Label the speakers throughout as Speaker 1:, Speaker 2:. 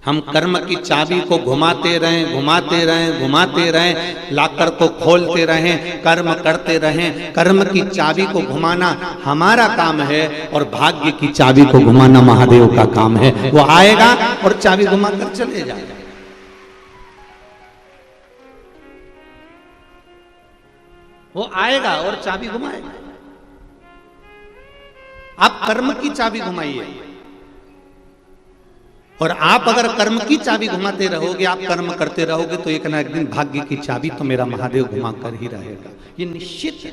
Speaker 1: हम कर्म की चाबी को घुमाते रहें, घुमाते रहें, घुमाते रहें, लाकर को खोलते रहें, कर्म करते रहें। कर्म की चाबी को घुमाना हमारा काम है और भाग्य की चाबी को घुमाना महादेव का काम है। वो आएगा और चाबी घुमाकर चले जाएगा। वो आएगा और चाबी घुमाएगा। आप कर्म की चाबी घुमाइए, और आप अगर कर्म की चाबी घुमाते रहोगे, आप कर्म करते रहोगे, तो एक ना एक दिन भाग्य की चाबी तो मेरा महादेव घुमा कर ही रहेगा। ये निश्चित है।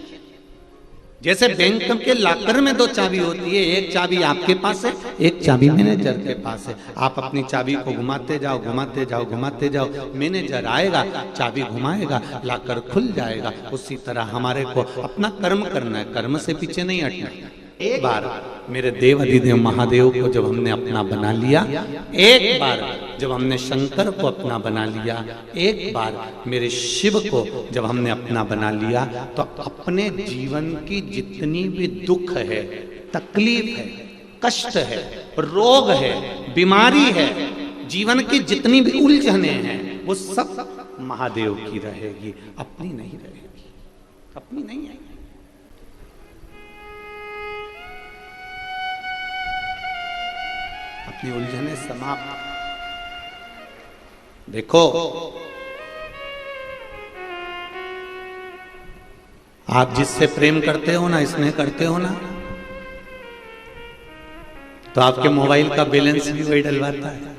Speaker 1: जैसे बैंक के लॉकर में 2 चाबी होती है, एक चाबी आपके पास है, एक चाबी मैनेजर के पास है। आप अपनी चाबी को घुमाते जाओ, घुमाते जाओ, घुमाते जाओ, मैनेजर आएगा, चाबी घुमाएगा, लॉकर खुल जाएगा। उसी तरह हमारे को अपना कर्म करना है, कर्म से पीछे नहीं हटना। एक बार मेरे देव अधिदेव महादेव को जब हमने अपना बना लिया, एक बार जब हमने शंकर को अपना बना लिया, एक बार मेरे शिव को जब हमने अपना बना लिया, तो अपने जीवन की जितनी भी दुख है, तकलीफ है, कष्ट है, रोग है, बीमारी है, जीवन की जितनी भी उलझने हैं, वो सब महादेव की रहेगी, अपनी नहीं रहेगी, अपनी नहीं है। अपनी उलझने समाप्त। देखो, आप जिससे प्रेम करते हो ना, स्नेह करते हो ना, तो आपके मोबाइल का बैलेंस भी वही डलवाता है।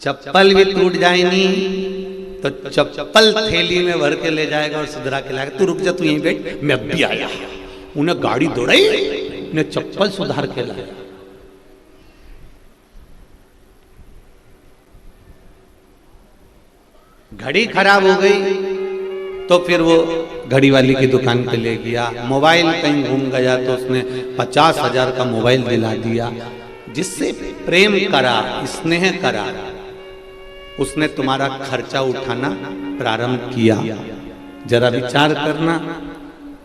Speaker 1: चप्पल भी टूट जाएगी तो चप्पल थैली में भर के ले जाएगा और सुधरा के लाएगा। तू रुक जा, तू यहीं बैठ, मैं अभी आया। उन्हें गाड़ी दौड़ाई, उन्हें चप्पल सुधार के लाया। घड़ी खराब हो गई तो फिर वो घड़ी वाली की दुकान पे ले गया। मोबाइल कहीं घूम गया तो उसने 50,000 का मोबाइल दिला दिया। जिससे प्रेम करा, स्नेह करा, उसने तुम्हारा खर्चा उठाना प्रारंभ किया। जरा विचार करना,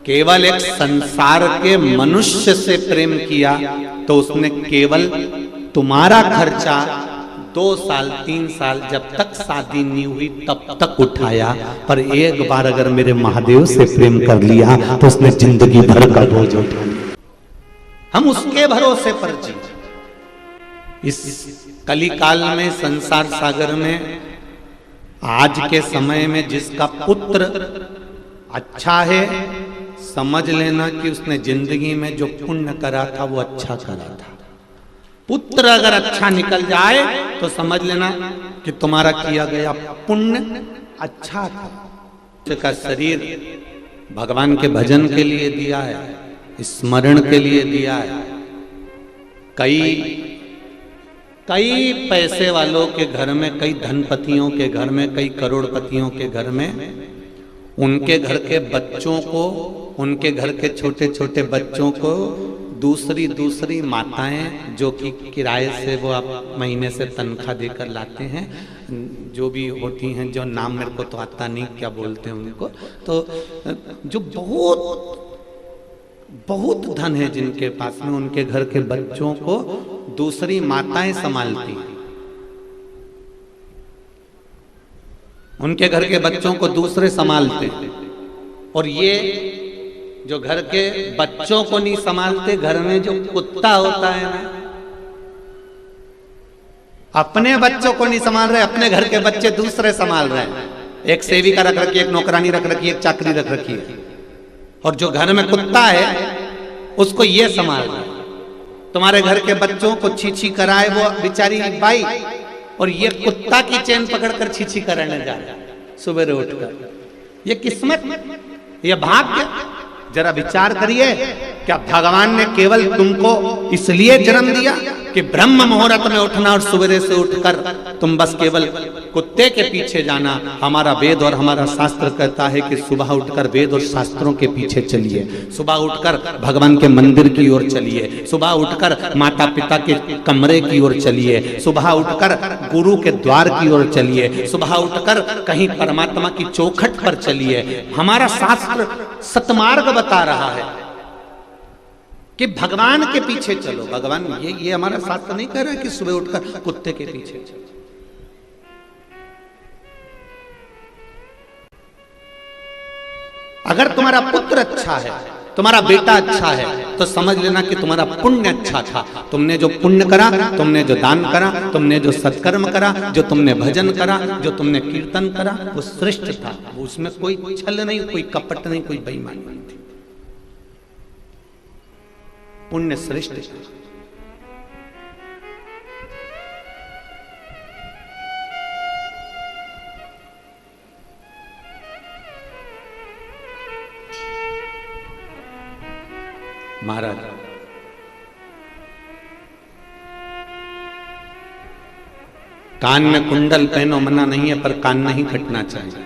Speaker 1: केवल एक संसार के मनुष्य से प्रेम किया तो उसने केवल तुम्हारा खर्चा 2 साल 3 साल जब तक शादी नहीं हुई तब तक उठाया। पर एक बार अगर मेरे महादेव से प्रेम कर लिया तो उसने जिंदगी भर का बोझ उठा लिया। हम उसके भरोसे पर जी। इस कली काल में, संसार सागर में, आज के समय में जिसका पुत्र अच्छा है, समझ लेना कि उसने जिंदगी में जो पुण्य करा था वो अच्छा करा था। पुत्र अगर अच्छा निकल जाए तो समझ लेना कि तुम्हारा किया गया पुण्य अच्छा था। उसका शरीर भगवान के भजन के लिए दिया है, स्मरण के लिए दिया है। कई पैसे वालों के घर में, कई धनपतियों के घर में, कई करोड़पतियों के घर में, उनके घर के बच्चों को, उनके घर के छोटे छोटे बच्चों को दूसरी माताएं, जो कि किराए से वो आप महीने से तनख्वाह देकर लाते हैं, जो भी होती हैं, जो नाम मेरे को तो आता नहीं क्या बोलते हैं उनको, तो जो बहुत धन है जिनके पास में, उनके घर के बच्चों को दूसरी माताएं संभालती हैं। उनके घर के बच्चों को दूसरे संभालते हैं। और ये जो घर के बच्चों को नहीं संभालते, घर में जो कुत्ता होता है ना, अपने बच्चों को नहीं संभाल रहे, अपने घर के बच्चे दूसरे संभाल रहे हैं। एक सेविका रख रखी है, एक नौकरानी रख रखी है, एक चाकरी रख रखी है, और जो घर में कुत्ता है उसको ये संभाल रहा है। तुम्हारे घर के बच्चों को छीछी कराए वो बेचारी बाई, और ये कुत्ता की चेन पकड़कर छीछी कराने जा रहा है सुबह उठकर। ये किस्मत, ये भाग्य। जरा विचार करिए, क्या भगवान ने केवल तुमको इसलिए जन्म दिया कि ब्रह्म मुहूर्त में उठना और सवेरे से उठकर तुम बस केवल कुत्ते के पीछे जाना। हमारा वेद और हमारा शास्त्र कहता है कि सुबह उठकर वेद और शास्त्रों के पीछे चलिए, सुबह उठकर भगवान के मंदिर की ओर चलिए, सुबह उठकर माता पिता के कमरे की ओर चलिए, सुबह उठकर गुरु के द्वार की ओर चलिए, सुबह उठकर कहीं परमात्मा की चौखट पर चलिए। हमारा शास्त्र सतमार्ग बता रहा है कि भगवान के पीछे चलो। भगवान ये हमारा शास्त्र नहीं कह रहा है कि सुबह उठकर कुत्ते के पीछे चलो। अगर तुम्हारा पुत्र अच्छा है, तुम्हारा बेटा अच्छा है, तो समझ लेना कि तुम्हारा पुण्य अच्छा था। तुमने जो पुण्य करा, तुमने जो दान करा, तुमने जो सत्कर्म करा, जो तुमने भजन करा, जो तुमने कीर्तन करा, वो श्रेष्ठ था। उसमें कोई छल नहीं, कोई कपट नहीं, कोई बेईमानी नहीं थी। पुण्य श्रेष्ठ था। महाराज कान में कुंडल पहनो मना नहीं है, पर कान नहीं कटना चाहिए।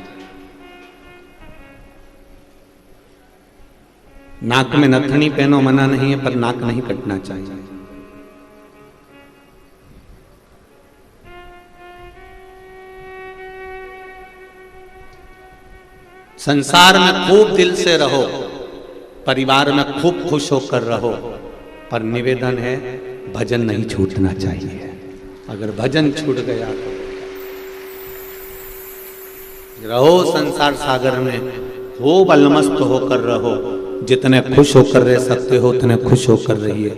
Speaker 1: नाक में नथनी पहनो मना नहीं है, पर नाक नहीं कटना चाहिए। संसार में खूब दिल से रहो, परिवार में खूब खुश होकर रहो, पर निवेदन है भजन नहीं छूटना चाहिए। अगर भजन छूट गया तो रहो संसार सागर में, खूब अलमस्त होकर रहो। जितने खुश होकर रह सकते हो उतने खुश होकर रहिए,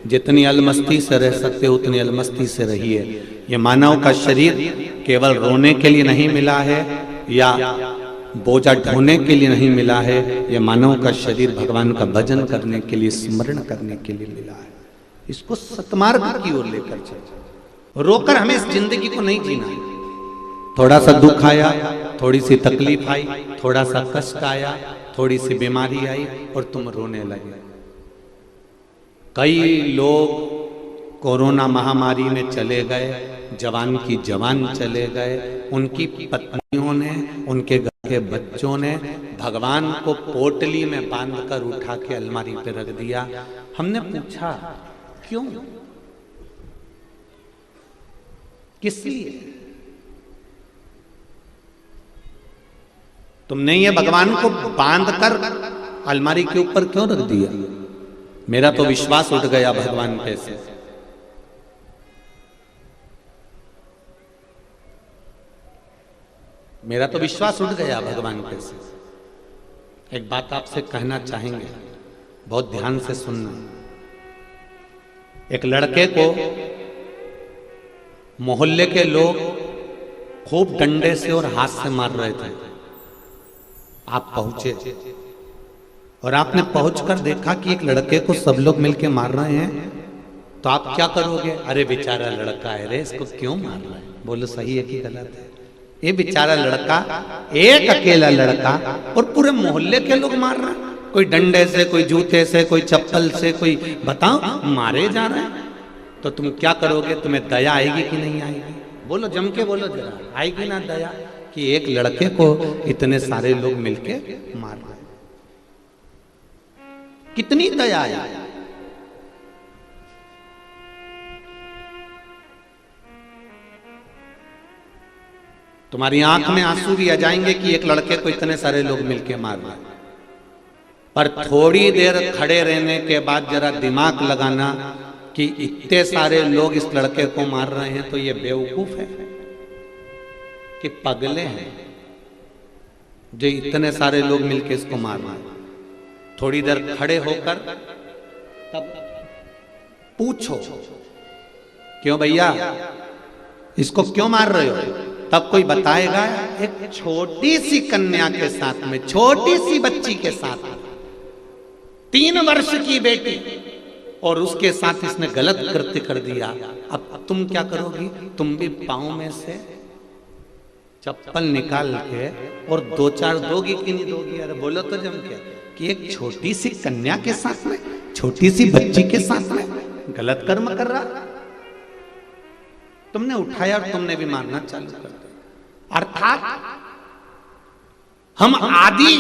Speaker 1: जितनी अलमस्ती से रह सकते हो उतनी अलमस्ती से रहिए। ये मानव का शरीर केवल रोने के लिए नहीं मिला है या बोझा ढोने के लिए नहीं मिला है। ये मानव का शरीर भगवान का भजन करने के लिए, स्मरण करने के लिए मिला है। इसको सतमार्ग की ओर लेकर चलो। रोकर हमें इस जिंदगी को नहीं जीना है। थोड़ा सा दुख आया, थोड़ी सी तकलीफ आई, थोड़ा सा कष्ट आया, थोड़ी सी बीमारी आई और तुम रोने लगे। कई लोग कोरोना महामारी में चले गए, जवान की जवान चले गए। उनकी पत्नियों ने, उनके घर के बच्चों ने भगवान को पोटली में बांधकर उठा के अलमारी पे रख दिया। हमने पूछा क्यों, किस लिए? तुमने ये भगवान को बांधकर अलमारी के ऊपर क्यों रख दिया? मेरा तो विश्वास उठ गया भगवान पे से। मेरा तो विश्वास उठ गया भगवान पे से। एक बात आपसे कहना चाहेंगे, बहुत ध्यान से सुनना। एक लड़के को मोहल्ले के लोग खूब डंडे से और हाथ से मार रहे थे। आप पहुंचे और आपने पहुंचकर देखा कि एक लड़के को सब लोग मिलके मार रहे हैं, तो आप क्या करोगे? अरे बेचारा लड़का है रे, इसको क्यों मार रहा है? बोलो सही है कि गलत है? ये बेचारा लड़का, एक अकेला लड़का, और पूरे मोहल्ले के लोग मार रहे हैं। कोई डंडे से, कोई जूते से, कोई चप्पल से, कोई बताओ मारे जा रहे हैं। तो तुम क्या करोगे? तुम्हें दया आएगी कि नहीं आएगी? बोलो, जम के बोलो जरा, आएगी ना दया कि एक लड़के को इतने सारे लोग मिलके मार रहे हैं? कितनी दया आएगी? तुम्हारी आंख में आंसू भी आ जाएंगे कि एक लड़के को इतने सारे लोग मिलके मार रहे हैं। पर थोड़ी देर खड़े रहने के बाद जरा दिमाग लगाना कि इतने सारे लोग इस लड़के को मार रहे हैं, तो ये बेवकूफ है कि पगले हैं जो इतने सारे लोग मिलके इसको मार रहे हैं? थोड़ी देर खड़े होकर तब पूछो, क्यों भैया इसको क्यों मार रहे हो? तब कोई बताएगा एक छोटी सी कन्या के साथ में, छोटी सी बच्ची के साथ में, 3 वर्ष की बेटी, और उसके साथ इसने गलत कृत्य कर दिया। अब तुम क्या करोगी? तुम भी पांव में से चप्पल निकाल के और 2-4 दोगी कि नहीं दोगी? अरे बोलो तो जम के कि एक छोटी सी कन्या के साथ में, छोटी सी बच्ची के साथ में गलत कर्म कर रहा, तुमने उठाया और तुमने भी मारना चालू कर दिया। अर्थात हम आधी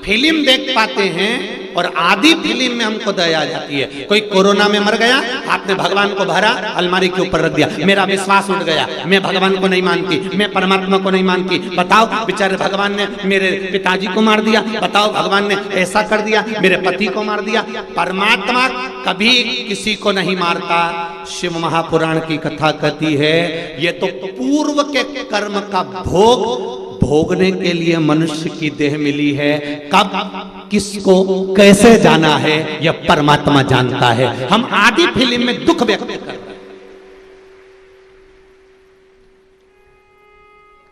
Speaker 1: फिल्म देख पाते हैं और आधी फिल्म में हमको दया आ जाती है। कोई कोरोना में मर गया, आपने भगवान को भरा, अलमारी के ऊपर रख दिया, मेरा विश्वास उठ गया, मैं भगवान को नहीं मानती, मैं परमात्मा को नहीं मानती। बताओ, बेचारे भगवान ने मेरे पिताजी को मार दिया, बताओ भगवान ने ऐसा कर दिया, मेरे पति को मार दिया। परमात्मा कभी किसी को नहीं मारता। शिव महापुराण की कथा कहती है, ये तो पूर्व के कर्म का भोग भोगने के लिए मनुष्य की देह मिली है। कब किसको कैसे जाना है यह परमात्मा जानता है। हम आधी फिल्म में दुख व्यक्त कर रहे हैं।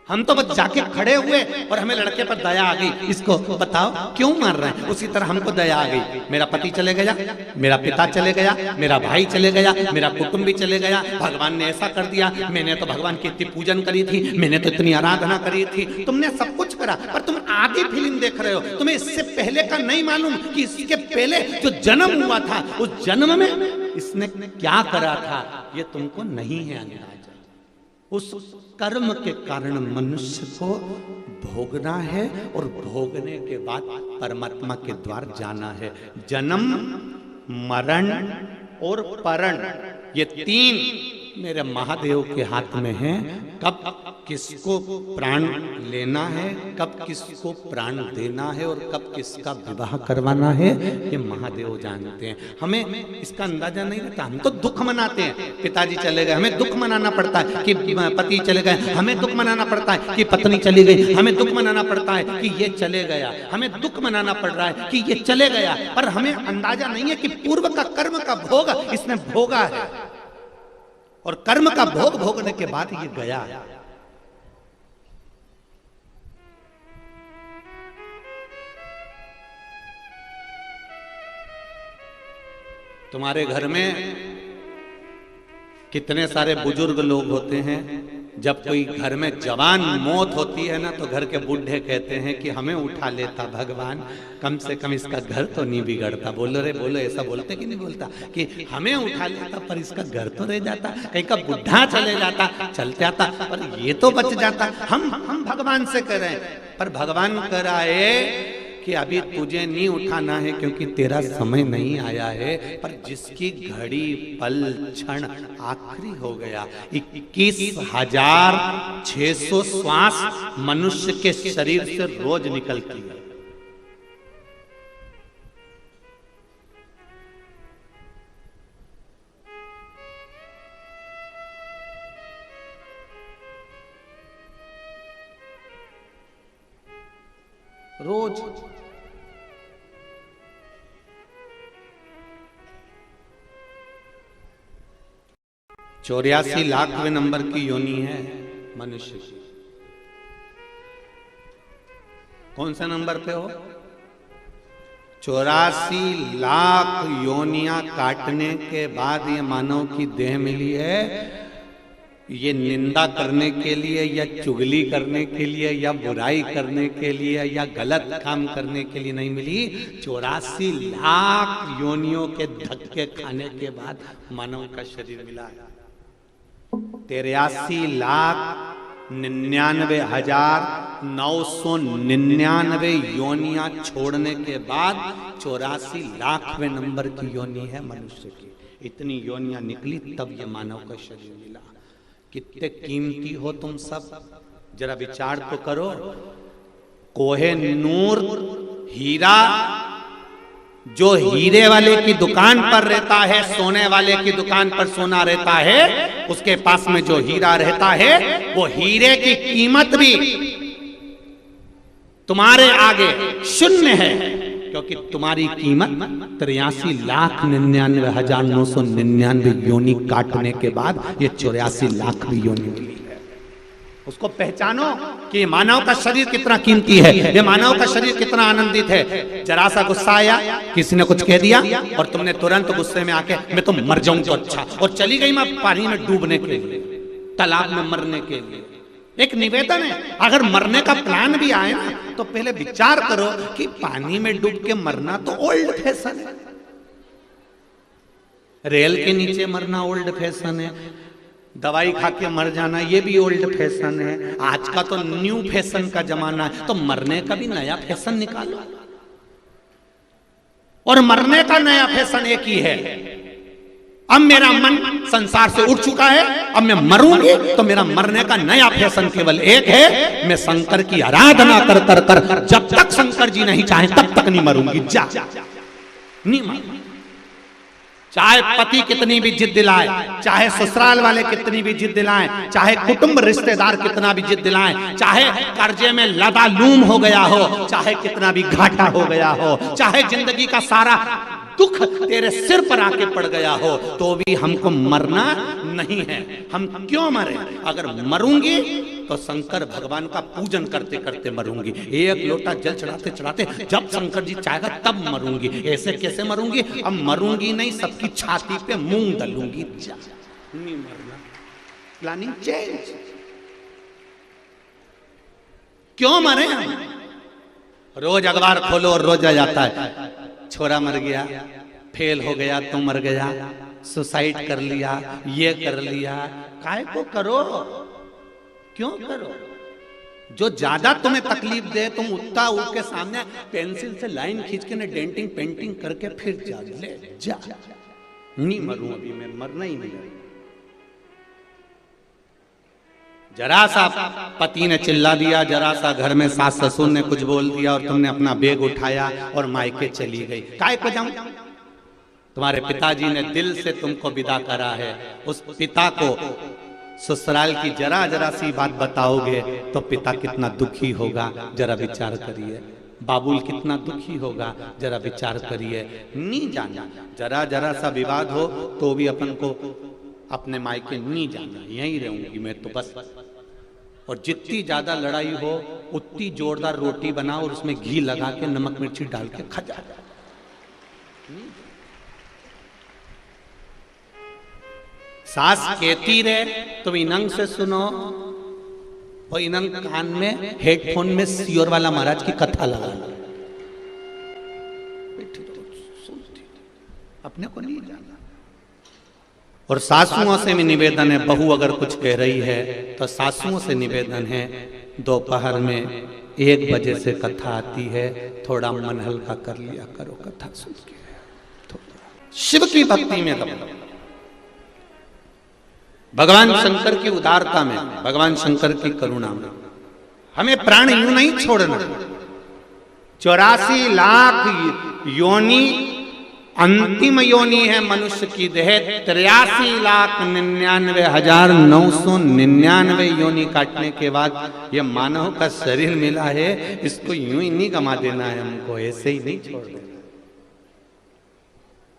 Speaker 1: हम तो बस जाके खड़े हुए और हमें लड़के पर दया आ गई, इसको बताओ क्यों मार रहे हैं। उसी तरह हमको दया आ गई, मेरा पति चले गया, मेरा पिता चले गया, मेरा भाई चले गया, मेरा कुटुंब भी चले गया, भगवान ने ऐसा कर दिया, मैंने तो भगवान की इतनी पूजन करी थी, मैंने तो इतनी आराधना करी थी। तुमने सब कुछ करा पर तुम आधी फिल्म देख रहे हो। तुम्हें इससे पहले का नहीं मालूम कि इसके पहले जो जन्म हुआ था उस जन्म में इसने क्या करा था, ये तुमको नहीं है अंदाजा। उस कर्म के कारण मनुष्य को भोगना है और भोगने के बाद परमात्मा के द्वार जाना है। जन्म, मरण और परण, ये तीन मेरे महादेव के हाथ में हैं। कब किसको प्राण लेना है, कब किसको प्राण देना है और कब किसका विवाह करवाना है, ये महादेव जानते हैं। हमें इसका अंदाजा नहीं रहता। हम तो दुख मनाते हैं, पिताजी चले गए, हमें दुख मनाना पड़ता है कि पति चले गए, हमें दुख मनाना पड़ता है कि पत्नी चली गई, हमें दुख मनाना पड़ता है कि ये चले गया, हमें दुख मनाना पड़ रहा है कि ये चले गया। पर हमें अंदाजा नहीं है कि पूर्व का कर्म का भोग इसने भोगा है और कर्म का भोग भोगने के बाद ये गया है। तुम्हारे घर में कितने सारे बुजुर्ग लोग होते हैं। जब कोई घर में जवान मौत होती है ना तो घर के बूढ़े कहते हैं कि हमें उठा लेता भगवान, कम से कम इसका घर तो नहीं बिगड़ता। बोलो रे बोलो, ऐसा बोलते कि नहीं बोलता कि हमें उठा लेता पर इसका घर तो रह जाता, कहीं का बुढ़ा चले जाता, चलते आता पर ये तो बच जाता। हम भगवान से कह रहे हैं पर भगवान कह रहा है कि अभी तुझे नहीं उठाना है क्योंकि तेरा समय नहीं आया है। पर जिसकी घड़ी पल क्षण आखिरी हो गया, 21,600 श्वास मनुष्य के शरीर से रोज निकलती है। रोज 84 लाखवें नंबर की योनि है मनुष्य की। कौन सा नंबर पे हो? 84 लाख योनियां काटने के बाद ये मानव की देह मिली है। ये निंदा करने के लिए या चुगली करने के लिए या बुराई करने के लिए या गलत काम करने के लिए नहीं मिली। 84 लाख योनियों के धक्के खाने के बाद मानव का शरीर मिला है। 83,99,999 योनियां छोड़ने के बाद 84 लाखवें नंबर की योनि है मनुष्य की। इतनी योनियां निकली तब ये मानव का शरीर मिला। कितने कीमती हो तुम सब, जरा विचार तो करो। कोहे नूर हीरा जो हीरे वाले की दुकान पर रहता है, सोने वाले की दुकान पर सोना रहता है, उसके पास में जो हीरा रहता है वो हीरे की कीमत भी तुम्हारे आगे शून्य है, क्योंकि तुम्हारी कीमत 83,99,999 योनि काटने के बाद ये 84 लाख भी योनि मिली है। उसको पहचानो कि ये मानव का शरीर कितना कीमती है, ये मानव का शरीर कितना आनंदित है। जरा सा गुस्सा आया, किसी ने कुछ कह दिया और तुमने तुरंत गुस्से में आके मैं तो मर जाऊं तो अच्छा, और चली गई मैं पानी में डूबने के लिए, तालाब में मरने के लिए। एक निवेदन है, अगर मरने का प्लान भी आए ना तो पहले विचार करो कि पानी में डूब के मरना तो ओल्ड फैशन है, रेल के नीचे मरना ओल्ड फैशन है, दवाई खा के मर जाना ये भी ओल्ड फैशन है। आज का तो न्यू फैशन का जमाना है, तो मरने का भी नया फैशन निकालो। और मरने का नया फैशन एक ही है, अब मेरा मन संसार से उठ चुका है, अब मैं मरूंगी, तो मेरा मरने का नया फैशन केवल एक है, मैं शंकर की आराधना कर कर कर जब तक शंकर जी नहीं चाहे तब तक नहीं मरूंगी। जा नहीं मरूंगी, चाहे पति कितनी भी जिद दिलाए, चाहे ससुराल वाले कितनी भी जिद दिलाएं, चाहे कुटुंब रिश्तेदार कितना भी जिद दिलाएं, चाहे कर्जे में लदालूम हो गया हो, चाहे कितना भी घाटा हो गया हो, चाहे जिंदगी का सारा दुख तेरे सिर पर आके पड़ गया हो, तो भी हमको मरना नहीं है। हम क्यों मरे? अगर मरूंगी तो शंकर भगवान का पूजन करते करते मरूंगी, एक लोटा जल चढ़ाते चढ़ाते, जब शंकर जी चाहेगा तब मरूंगी। ऐसे कैसे मरूंगी? अब मरूंगी नहीं, सबकी छाती पे मूंग दलूंगी। नहीं मरना, प्लानिंग चेंज। क्यों मरे हम? रोज अखबार खोलो और रोज आ जाता है, छोरा मर गया, फेल हो गया तो मर गया, सुसाइड कर लिया, ये कर लिया। काहे को करो? क्यों करो? जो ज्यादा तुम्हें तकलीफ दे, तुम उतना उसके सामने पेंसिल से लाइन खींच के ना डेंटिंग पेंटिंग करके फिर जा ले जा। नहीं मरूं अभी मैं, मरना ही नहीं। जरा सा पति ने चिल्ला दिया, जरा सा घर में सास ससुर ने कुछ बोल दिया और तुमने अपना बैग उठाया और मायके चली गई। काहे को जाऊं? तुम्हारे पिताजी ने दिल से तुमको विदा करा है, उस पिता को ससुराल की जरा जरा सी बात बताओगे तो पिता कितना दुखी होगा, जरा विचार करिए। बाबुल कितना दुखी होगा, जरा विचार करिए। नहीं जाना, जरा जरा सा विवाद हो तो भी अपन को अपने मायके नहीं जाना, यहीं रहूंगी मैं तो बस। और जितनी ज्यादा लड़ाई हो उतनी जोरदार रोटी बना और उसमें घी लगा के नमक मिर्ची डाल के खा जा। सास कहती रहे तुम इनंग से सुनो, और इनंग कान में हेडफोन में सियोर वाला महाराज की कथा लगा लो, अपने को नहीं जाना। और सासुओं से भी निवेदन है, बहू अगर कुछ कह रही है तो सासुओं से निवेदन है, दोपहर में 1 बजे से कथा आती है, थोड़ा मन हल्का कर लिया करो कथा सुन के। शिव की भक्ति में दबो, भगवान शंकर की उदारता में, भगवान शंकर की करुणा में। हमें प्राण यूं नहीं छोड़ना। 84 लाख योनि अंतिम योनि है मनुष्य की देह। 83,99,999 योनि काटने के बाद ये मानव का शरीर मिला है, इसको यूं ही नहीं गमा देना है हमको, ऐसे ही नहीं छोड़ देना,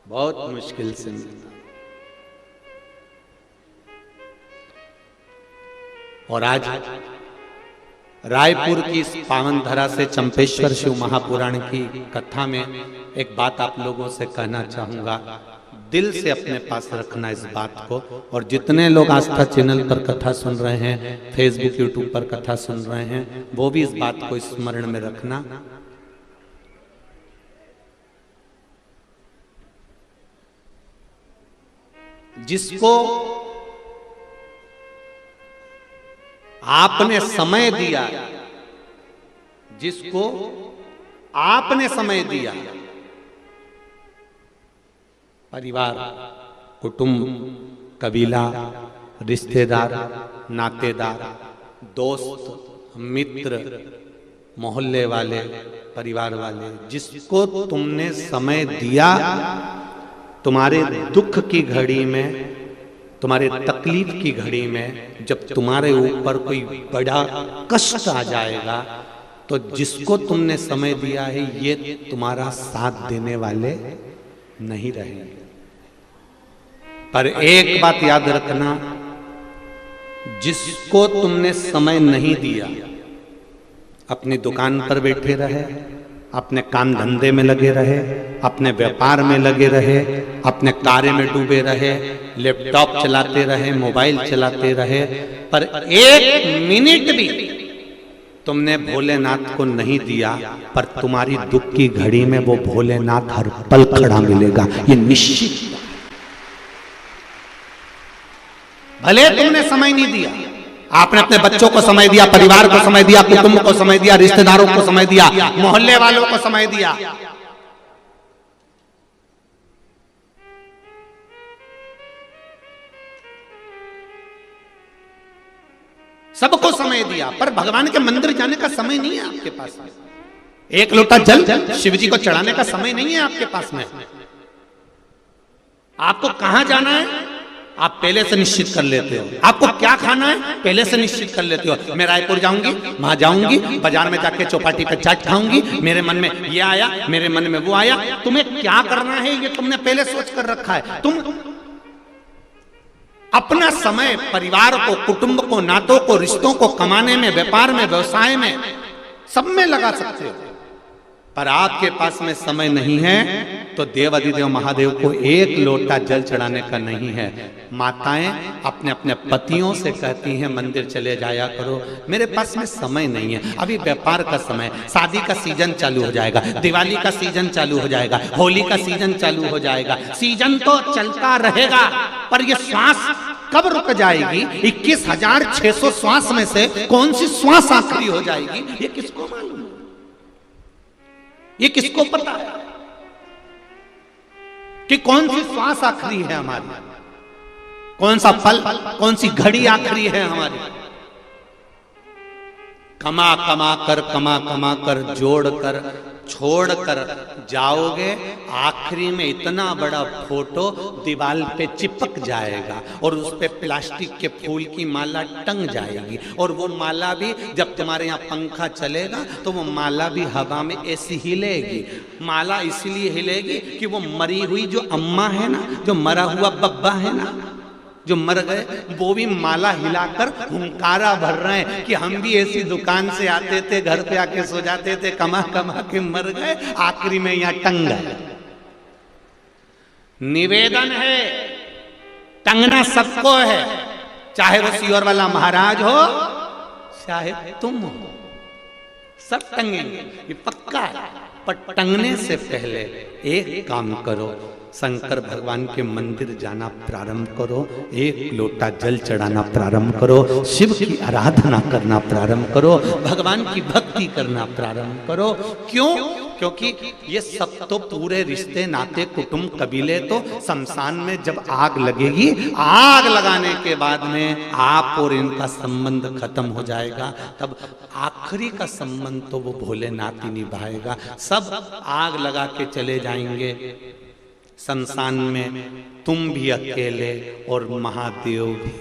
Speaker 1: बहुत मुश्किल से मिलता। और आज रायपुर की इस पावन धरा से चंपेश्वर शिव महापुराण की कथा में एक बात आप लोगों से कहना चाहूंगा, दिल से अपने पास रखना इस बात को। और जितने लोग आस्था चैनल पर कथा सुन रहे हैं, फेसबुक यूट्यूब पर कथा सुन रहे हैं, वो भी इस बात को स्मरण में रखना। जिसको आपने समय दिया, जिसको आपने समय दिया, परिवार, कुटुंब, कबीला, रिश्तेदार, नातेदार, दोस्त, मित्र, मोहल्ले वाले, परिवार वाले, जिसको तुमने समय दिया, तुम्हारे दुख की घड़ी में, तुम्हारे तकलीफ की घड़ी में, जब तुम्हारे ऊपर कोई बड़ा कष्ट आ जाएगा, तो जिसको तुमने समय दिया है ये तुम्हारा साथ देने वाले नहीं रहेंगे। पर एक बात याद रखना, जिसको तुमने समय नहीं दिया, अपनी दुकान पर बैठे रहे, अपने काम धंधे में लगे रहे, अपने व्यापार में लगे रहे, अपने कार्य में डूबे रहे, लैपटॉप चलाते रहे, मोबाइल चलाते रहे, पर 1 मिनट भी तुमने भोलेनाथ को नहीं दिया, पर तुम्हारी दुख की घड़ी में वो भोलेनाथ हर पल खड़ा मिलेगा, ये निश्चित। भले तुमने समय नहीं दिया, आपने अपने बच्चों को समय दिया, परिवार को समय दिया, कुटुंब को समय दिया, रिश्तेदारों को समय दिया, मोहल्ले वालों को समय दिया, सबको समय दिया, पर भगवान के मंदिर जाने का समय नहीं है आपके पास में। एक लोटा जल शिव जी को चढ़ाने का समय नहीं है आपके पास में। आपको कहां जाना है आप पहले से निश्चित कर लेते हो, आपको क्या खाना है पहले से निश्चित कर लेते हो। मैं रायपुर जाऊंगी, वहां जाऊंगी, बाजार में जाके चौपाटी पे चाट खाऊंगी, मेरे मन में ये आया, मेरे मन में वो आया। तुम्हें क्या करना है ये तुमने पहले सोच कर रखा है। तुम अपना समय परिवार को, कुटुंब को, नातों को, रिश्तों को कमाने में, व्यापार में, व्यवसाय में, सब में लगा सकते हो, पर आपके पास में समय नहीं है तो देवाधिदेव महादेव को एक लोटा जल चढ़ाने का नहीं है। माताएं अपने अपने पतियों से कहती हैं मंदिर चले जाया करो, मेरे पास में समय नहीं है, अभी व्यापार का समय, शादी का सीजन चालू हो जाएगा, दिवाली का सीजन चालू हो जाएगा, होली का सीजन चालू हो जाएगा, सीजन तो चलता रहेगा, पर ये श्वास कब रुक जाएगी? 21,600 श्वास में से कौन सी श्वास आखिरी हो जाएगी ये किसको मालूम, ये किसको पता है कि कौन सी श्वास आखिरी है हमारी, कौन सा पल, कौन सी घड़ी आखिरी है हमारी। कमा कमा कर जोड़ कर छोड़ कर जाओगे, आखिरी में इतना बड़ा फोटो दीवार पे चिपक जाएगा और उस पे प्लास्टिक के फूल की माला टंग जाएगी, और वो माला भी जब तुम्हारे यहाँ पंखा चलेगा तो वो माला भी हवा में ऐसी हिलेगी। माला इसलिए हिलेगी कि वो मरी हुई जो अम्मा है ना, जो मरा हुआ बब्बा है ना, जो मर गए, वो भी माला हिलाकर हुंकारा भर रहे हैं कि हम भी ऐसी दुकान से आते थे, घर पे आके सो जाते थे, कमा कमा के मर गए, आखिरी में यहां टंग गए। निवेदन है, टंगना सबको है, चाहे वो सीहोर वाला महाराज हो, चाहे तुम हो, सब टंगेंगे, ये पक्का है। पर टंगने से पहले एक काम करो, शंकर भगवान के मंदिर जाना प्रारंभ करो, एक लोटा जल चढ़ाना प्रारंभ करो, शिव की आराधना करना प्रारंभ करो, भगवान की भक्ति करना प्रारंभ करो। क्यों? क्योंकि ये सब तो पूरे रिश्ते, नाते, कुटुंब, कबीले तो शमशान में जब आग लगेगी, आग लगाने के बाद में आप और इनका संबंध खत्म हो जाएगा, तब आखिरी का संबंध तो वो भोलेनाथ ही निभाएगा। सब आग लगा के चले जाएंगे शमशान में, तुम भी अकेले और महादेव भी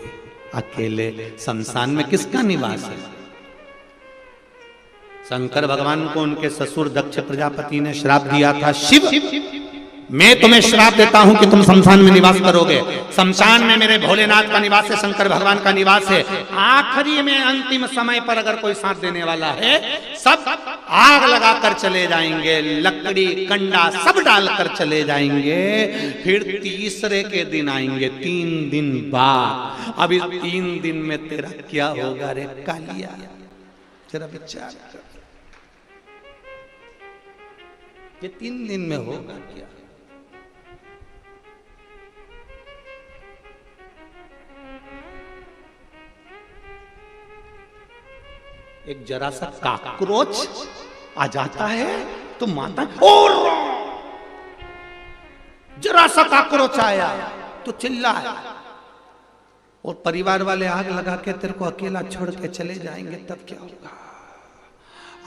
Speaker 1: अकेले। शमशान में किसका निवास है? शंकर भगवान को उनके ससुर दक्ष प्रजापति ने श्राप दिया था, शिव मैं तुम्हें श्राप देता हूं कि तुम शमशान में निवास करोगे। शमशान में मेरे भोलेनाथ का निवास है, शंकर भगवान का निवास है। आखिरी में अंतिम समय पर अगर कोई साथ देने वाला है, सब आग लगाकर चले जाएंगे, लकड़ी कंडा सब डालकर चले जाएंगे, फिर तीसरे के दिन आएंगे, 3 दिन बाद। अब इस 3 दिन में तेरा क्या होगा रे कालिया, जरा विचार कर, ये 3 दिन में होगा क्या? एक जरा सा काकरोच आ जाता है तो माता, और जरा सा काकरोच आया तो चिल्लाया, और परिवार वाले आग लगा के तेरे को अकेला छोड़ के चले जाएंगे, तब क्या होगा?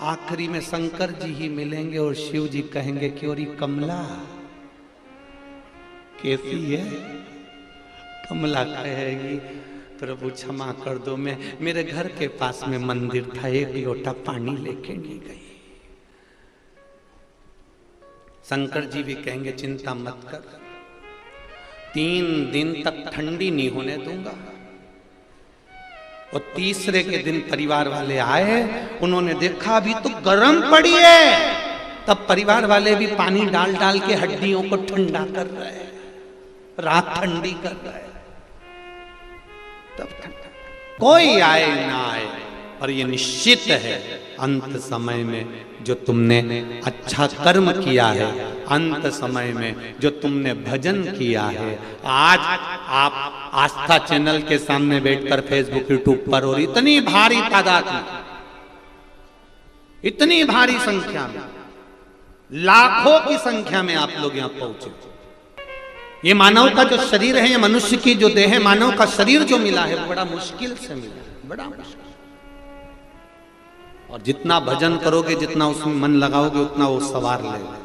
Speaker 1: आखिरी में शंकर जी ही मिलेंगे और शिव जी कहेंगे, क्योरी कमला कैसी है? कमला कहेगी, प्रभु क्षमा कर दो, मैं मेरे घर के पास में मंदिर था, एक लोटा पानी लेके नहीं गई। शंकर जी भी कहेंगे, चिंता मत कर, 3 दिन तक ठंडी नहीं होने दूंगा। और तीसरे के दिन परिवार वाले आए, उन्होंने देखा अभी तो गर्म पड़ी है, तब परिवार वाले भी पानी डाल डाल के हड्डियों को ठंडा कर रहे हैं, रात ठंडी कर रहे हैं। तब ठंडा, कोई आए ना आए, पर ये निश्चित है अंत समय में जो तुमने अच्छा कर्म किया है, अंत समय में जो तुमने भजन किया है, आज आप आस्था चैनल के सामने बैठकर फेसबुक यूट्यूब पर और इतनी भारी तादाद में, इतनी भारी संख्या में, लाखों की संख्या में आप लोग यहां पहुंचे। ये मानव का जो शरीर है, ये मनुष्य की जो देह है, मानव का शरीर जो मिला है, बड़ा मुश्किल से मिला है, बड़ा मुश्किल। और जितना भजन करोगे, जितना उसमें मन लगाओगे, उतना वो सवार लेगा।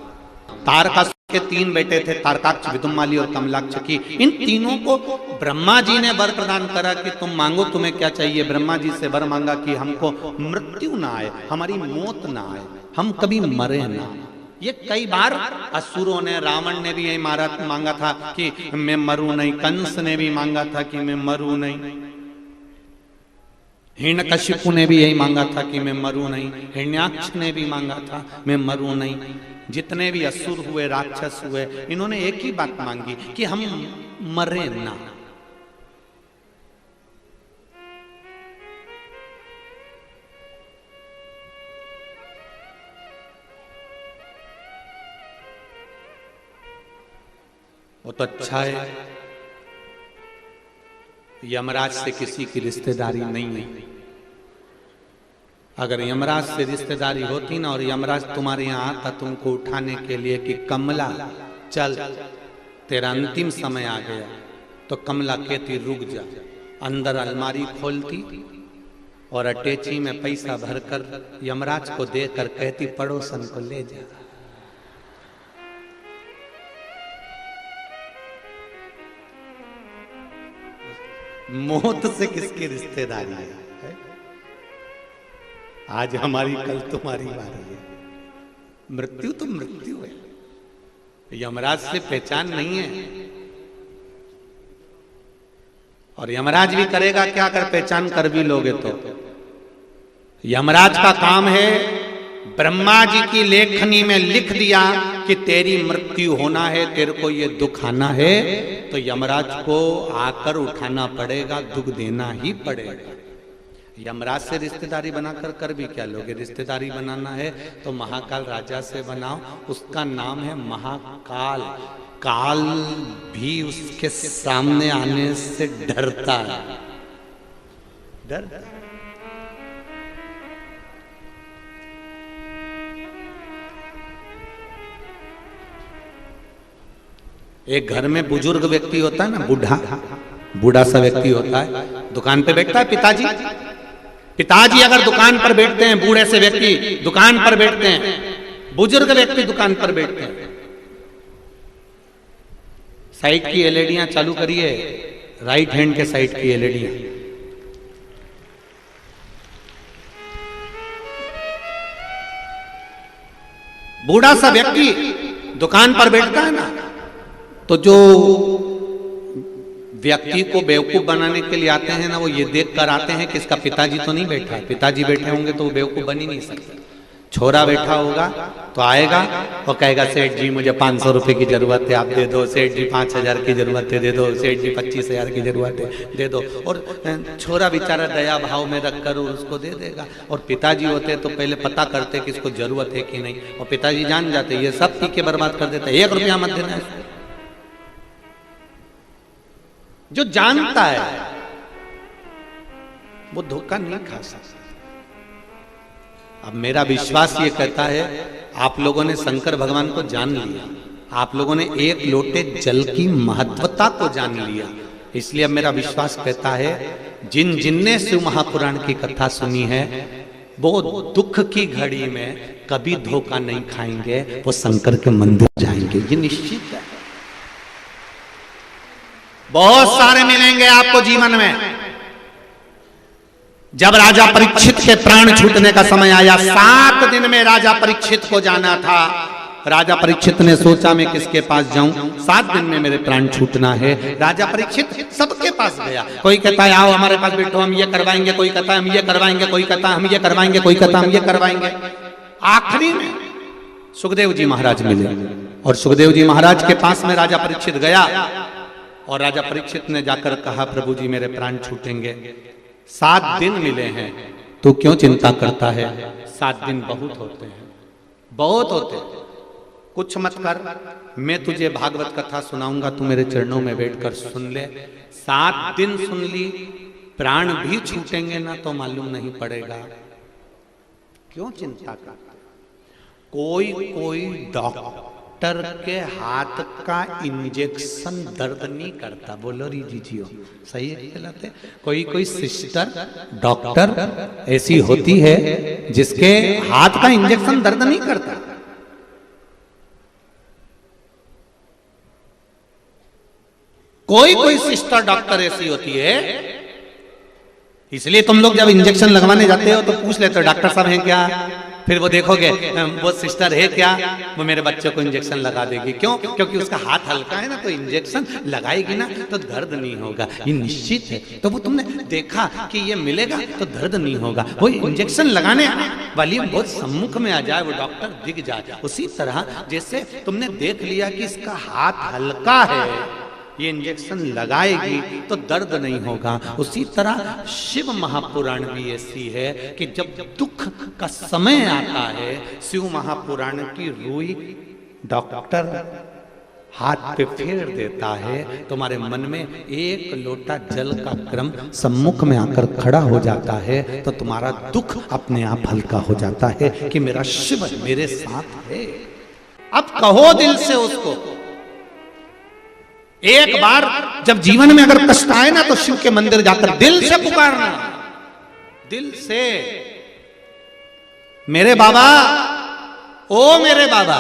Speaker 1: तारकासुर के 3 बेटे थे, तारकाक्ष, विदुमाली और कमलाक्ष की। इन तीनों को ब्रह्मा जी ने वर प्रदान करा कि तुम मांगो, तुम्हें क्या चाहिए। ब्रह्मा जी से वर मांगा कि हमको मृत्यु ना आए, हमारी मौत ना आए, हम कभी मरे ना। ये कई बार असुरों ने, रावण ने भी यही मांगा था कि मैं मरूं नहीं, कंस ने भी मांगा था कि मैं मरूं नहीं, हिरण्यकशिपु ने भी यही मांगा था कि मैं मरूं नहीं, हिरण्याक्ष ने भी मांगा था मैं मरूं नहीं। जितने भी असुर हुए, राक्षस हुए, इन्होंने एक ही बात मांगी कि हम मरे ना। वो तो अच्छा है, यमराज से किसी की रिश्तेदारी नहीं है। अगर यमराज से रिश्तेदारी होती ना, और यमराज तुम्हारे यहां आता तुमको उठाने के लिए कि कमला चल तेरा अंतिम समय आ गया, तो कमला कहती रुक जा, अंदर अलमारी खोलती और अटैची में पैसा भरकर यमराज को देकर कहती पड़ोसन को ले जा। मौत से किसकी रिश्तेदारी है? आज हमारी, कल तुम्हारी बारी है। मृत्यु तो मृत्यु है, यमराज से पहचान नहीं है। और यमराज भी करेगा क्या अगर पहचान कर भी लोगे तो? यमराज का काम है, ब्रह्मा जी की लेखनी में लिख दिया कि तेरी मृत्यु होना है, तेरे को ये दुख आना है, तो यमराज को आकर उठाना पड़ेगा, दुख देना ही पड़ेगा। यमराज से रिश्तेदारी बनाकर कर भी क्या लोगे? रिश्तेदारी बनाना है तो महाकाल राजा से बनाओ, उसका नाम है महाकाल। काल भी उसके सामने आने से डरता है, डरता। एक घर में बुजुर्ग व्यक्ति होता है ना, बूढ़ा सा व्यक्ति होता है, दुकान पे बैठता है। पिताजी अगर दुकान पर बैठते हैं, बूढ़े से व्यक्ति दुकान पर बैठते हैं, बुजुर्ग व्यक्ति दुकान पर बैठते हैं। साइड की एलईडियां चालू करिए, राइट हैंड के साइड की एलईडियां। बूढ़ा सा व्यक्ति दुकान पर बैठता है ना, तो जो व्यक्ति को बेवकूफ बनाने के लिए आते हैं ना, वो ये देख कर आते हैं कि इसका पिताजी तो नहीं बैठा है। पिताजी बैठे होंगे तो वो बेवकूफ बन ही नहीं सकते। छोरा बैठा होगा तो आएगा और कहेगा सेठ जी मुझे 500 रुपए की जरूरत है, आप दे दो। सेठ जी 5000 की जरूरत है, दे दो। सेठ जी 25000 की जरूरत है, दे दो। और छोरा बेचारा दया भाव में रखकर उसको दे देगा। और पिताजी होते तो पहले पता करते कि इसको जरूरत है कि नहीं, और पिताजी जान जाते ये सब पी के बर्बाद कर देता है, 1 रुपया मत देना। जो जानता है वो धोखा नहीं खा सकता। अब मेरा विश्वास ये कहता है, आप लोगों ने शंकर भगवान को जान लिया, आप लोगों ने 1 लोटे जल की महत्वता को जान लिया। इसलिए अब मेरा विश्वास कहता है, जिनने शिव महापुराण की कथा सुनी है वो दुख की घड़ी में कभी धोखा नहीं खाएंगे, वो शंकर के मंदिर जाएंगे, ये निश्चित है। बहुत सारे मिलेंगे आपको जीवन में। जब राजा परीक्षित के प्राण छूटने का समय आया, 7 दिन में राजा परीक्षित को जाना था। राजा परीक्षित ने सोचा मैं किसके पास जाऊं, 7 दिन में मेरे प्राण छूटना है। राजा परीक्षित सबके पास गया। कोई कहता है आओ हमारे पास बैठो, हम ये करवाएंगे। कोई कहता है हम ये करवाएंगे। कोई कहता है हम ये करवाएंगे। कोई कहता है हम ये करवाएंगे। आखिरी में सुखदेव जी महाराज मिले, और सुखदेव जी महाराज के पास में राजा परीक्षित गया, और राजा परीक्षित ने जाकर कहा प्रभु जी मेरे प्राण छूटेंगे, 7 दिन मिले हैं, तू क्यों चिंता करता है? 7 दिन बहुत होते हैं, बहुत होते हैं, कुछ मत कर। मैं तुझे भागवत कथा सुनाऊंगा, तू मेरे चरणों में बैठकर सुन ले। 7 दिन सुन ली, प्राण भी छूटेंगे ना तो मालूम नहीं पड़ेगा। क्यों चिंता करता? कोई कोई डॉक्टर के हाथ का इंजेक्शन दर्द नहीं करता। बोलो री जीजियो, सही है कहलाते? कोई कोई सिस्टर डॉक्टर ऐसी होती है जिसके हाथ का इंजेक्शन दर्द नहीं करता। कोई कोई सिस्टर डॉक्टर ऐसी होती है, इसलिए तुम लोग जब इंजेक्शन लगवाने जाते हो तो पूछ लेते हो डॉक्टर साहब हैं क्या, फिर वो देखोगे वो सिस्टर है क्या, वो मेरे बच्चे को इंजेक्शन लगा देगी। क्यों? क्योंकि उसका हाथ हल्का है ना, तो इंजेक्शन लगाएगी ना तो दर्द नहीं होगा, ये निश्चित है। तो वो तुमने देखा कि ये मिलेगा तो दर्द नहीं होगा। वो इंजेक्शन लगाने वाली बहुत सम्मुख में आ जाए, वो डॉक्टर दिख जाए। उसी तरह जैसे तुमने देख लिया कि इसका हाथ हल्का है, ये इंजेक्शन लगाएगी तो दर्द नहीं होगा। उसी तरह शिव महापुराण भी ऐसी है कि जब दुख का समय आता है, शिव महापुराण की रूई डॉक्टर हाथ पे फेर देता है, तुम्हारे मन में एक लोटा जल का क्रम सम्मुख में आकर खड़ा हो जाता है, तो तुम्हारा दुख अपने आप हल्का हो जाता है कि मेरा शिव मेरे साथ है। अब कहो दिल से उसको, एक बार जब जीवन में अगर कष्ट आए ना तो शिव के मंदिर जाकर दिल से पुकारना, दिल से, मेरे बाबा, ओ मेरे बाबा,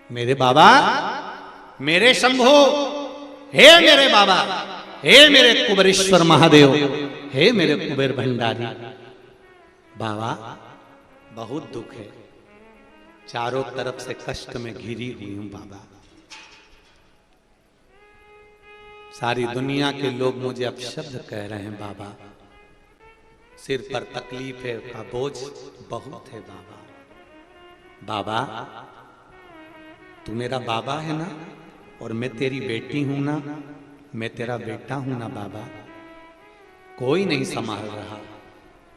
Speaker 1: मेरे बाबा, मेरे शंभो, हे मेरे बाबा, हे मेरे कुबेरेश्वर महादेव, हे मेरे कुबेर भंडारी, बाबा बहुत दुख है, चारों तरफ से कष्ट में घिरी हुई हूं बाबा। सारी दुनिया के लोग मुझे अपशब्द कह रहे हैं बाबा, सिर पर तकलीफ है का बोझ बहुत है बाबा। बाबा तू मेरा बाबा है ना, और मैं तेरी बेटी हूं ना, मैं तेरा बेटा हूं ना बाबा, कोई नहीं संभाल रहा।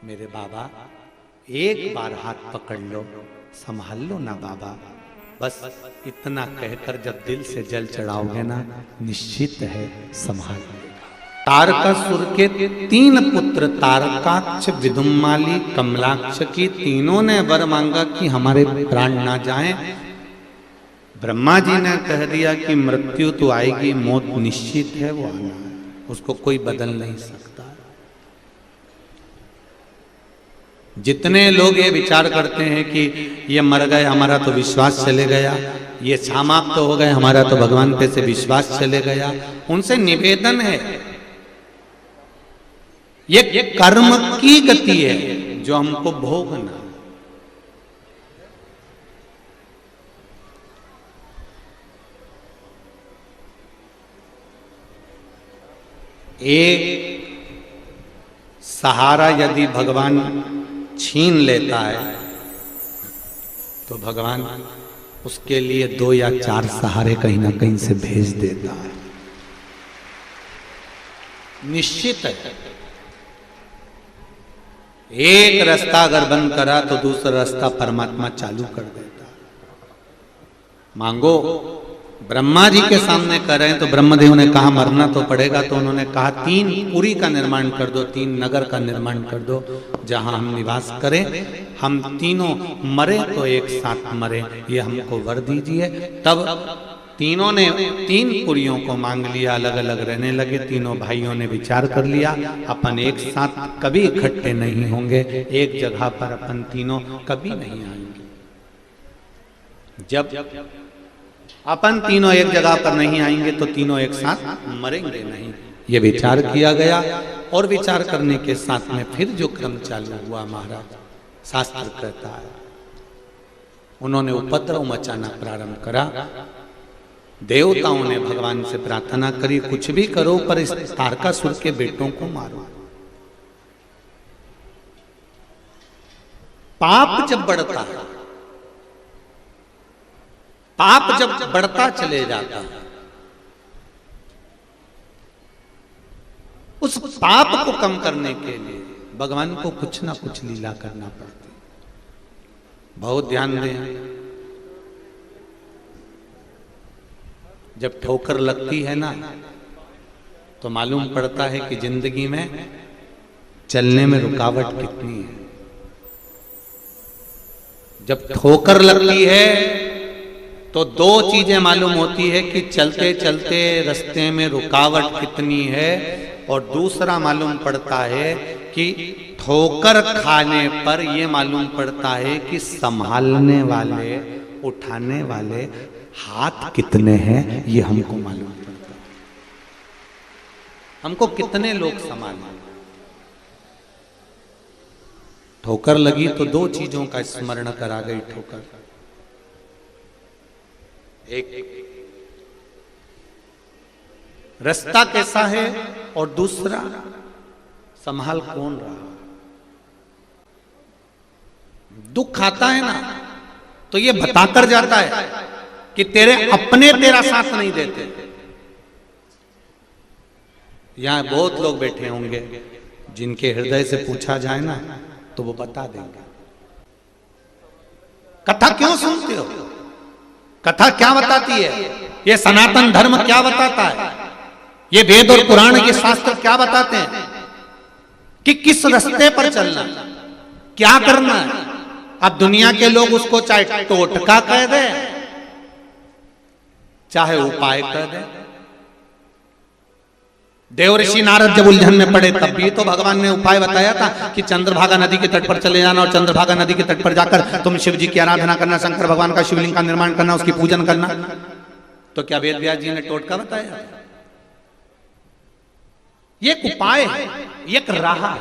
Speaker 1: मेरे बाबा एक बार हाथ पकड़ लो, संभाल लो ना बाबा। बस इतना कहकर जब दिल से जल चढ़ाओगे ना, निश्चित है संभाल लेगा। तारकासुर के 3 पुत्र तारकाक्ष, विदुम्माली, कमलाक्ष की तीनों ने वर मांगा कि हमारे प्राण ना जाएं। ब्रह्मा जी ने कह दिया कि मृत्यु तो आएगी, मौत निश्चित है, वो आना है, उसको कोई बदल नहीं सकता। जितने लोग ये विचार करते हैं कि ये मर गए हमारा तो विश्वास चले गया, ये समाप्त तो हो गए हमारा तो भगवान पे से विश्वास चले गया, उनसे निवेदन है, ये कर्म की गति है जो हमको भोगना। एक सहारा यदि भगवान छीन लेता है तो भगवान उसके लिए 2 या 4 सहारे कहीं ना कहीं से भेज देता है, निश्चित है। एक रास्ता अगर बंद करा तो दूसरा रास्ता परमात्मा चालू कर देता है। मांगो, ब्रह्मा जी के सामने कर रहे हैं तो ब्रह्मदेव ने कहा मरना तो पड़ेगा, तो उन्होंने कहा 3 पुरी का निर्माण कर दो, 3 नगर का निर्माण कर दो जहां हम निवास करें, हम तीनों मरे तो एक साथ मरे, ये हमको वर दीजिए। तब तीनों ने 3 पुरियों को मांग लिया, अलग अलग रहने लगे। तीनों भाइयों ने विचार कर लिया अपन एक साथ कभी इकट्ठे नहीं होंगे, एक जगह पर अपन तीनों कभी नहीं आएंगे। जब अपन तीनों एक जगह पर नहीं आएंगे तो तीनों एक साथ मरेंगे नहीं, ये विचार किया गया। और विचार करने के साथ में फिर जो क्रम चालू हुआ महाराज, शास्त्र कहता है उन्होंने उपद्रव मचाना प्रारंभ करा। देवताओं ने भगवान से प्रार्थना करी कुछ भी करो पर इस तारकासुर के बेटों को मारो। पाप जब बढ़ता है, पाप जब बढ़ता चले जाता है उस पाप को कम करने के लिए भगवान को कुछ ना कुछ लीला करना पड़ती है। बहुत ध्यान दें, जब ठोकर लगती है ना तो मालूम पड़ता है कि जिंदगी में चलने में रुकावट कितनी है। जब ठोकर लगती है तो दो चीजें मालूम होती है कि चलते चलते रास्ते में रुकावट कितनी है, और दूसरा मालूम पड़ता है कि ठोकर खाने पर यह मालूम पड़ता है कि संभालने वाले, उठाने वाले हाथ कितने हैं, ये हमको मालूम पड़ता है। हमको कितने लोग संभालें। ठोकर लगी तो दो चीजों का स्मरण करा गई ठोकर। एक रास्ता कैसा है, और दूसरा संभाल कौन रहा। दुख आता है ना तो ये बताकर जाता है कि तेरे अपने तेरा साथ नहीं देते। यहां बहुत लोग बैठे होंगे जिनके हृदय से पूछा जाए ना तो वो बता देंगे। कथा क्यों सुनते हो? कथा क्या बताती है? ये सनातन धर्म क्या बताता है? ये वेद और पुराण के शास्त्र क्या बताते हैं कि किस रास्ते पर चलना, क्या करना है। अब दुनिया के लोग उसको चाहे टोटका कह दे, चाहे उपाय कह दे। देवऋषि नारद जब उलझन में पड़े तब भी तो भगवान ने उपाय बताया था कि चंद्रभागा नदी के तट पर चले जाना, और चंद्रभागा नदी के तट पर जाकर तुम शिव जी की आराधना करना, शंकर भगवान का शिवलिंग का निर्माण करना, उसकी पूजन करना। तो क्या वेद व्यास जी ने टोटका बताया? ये एक उपाय है, ये एक राह है।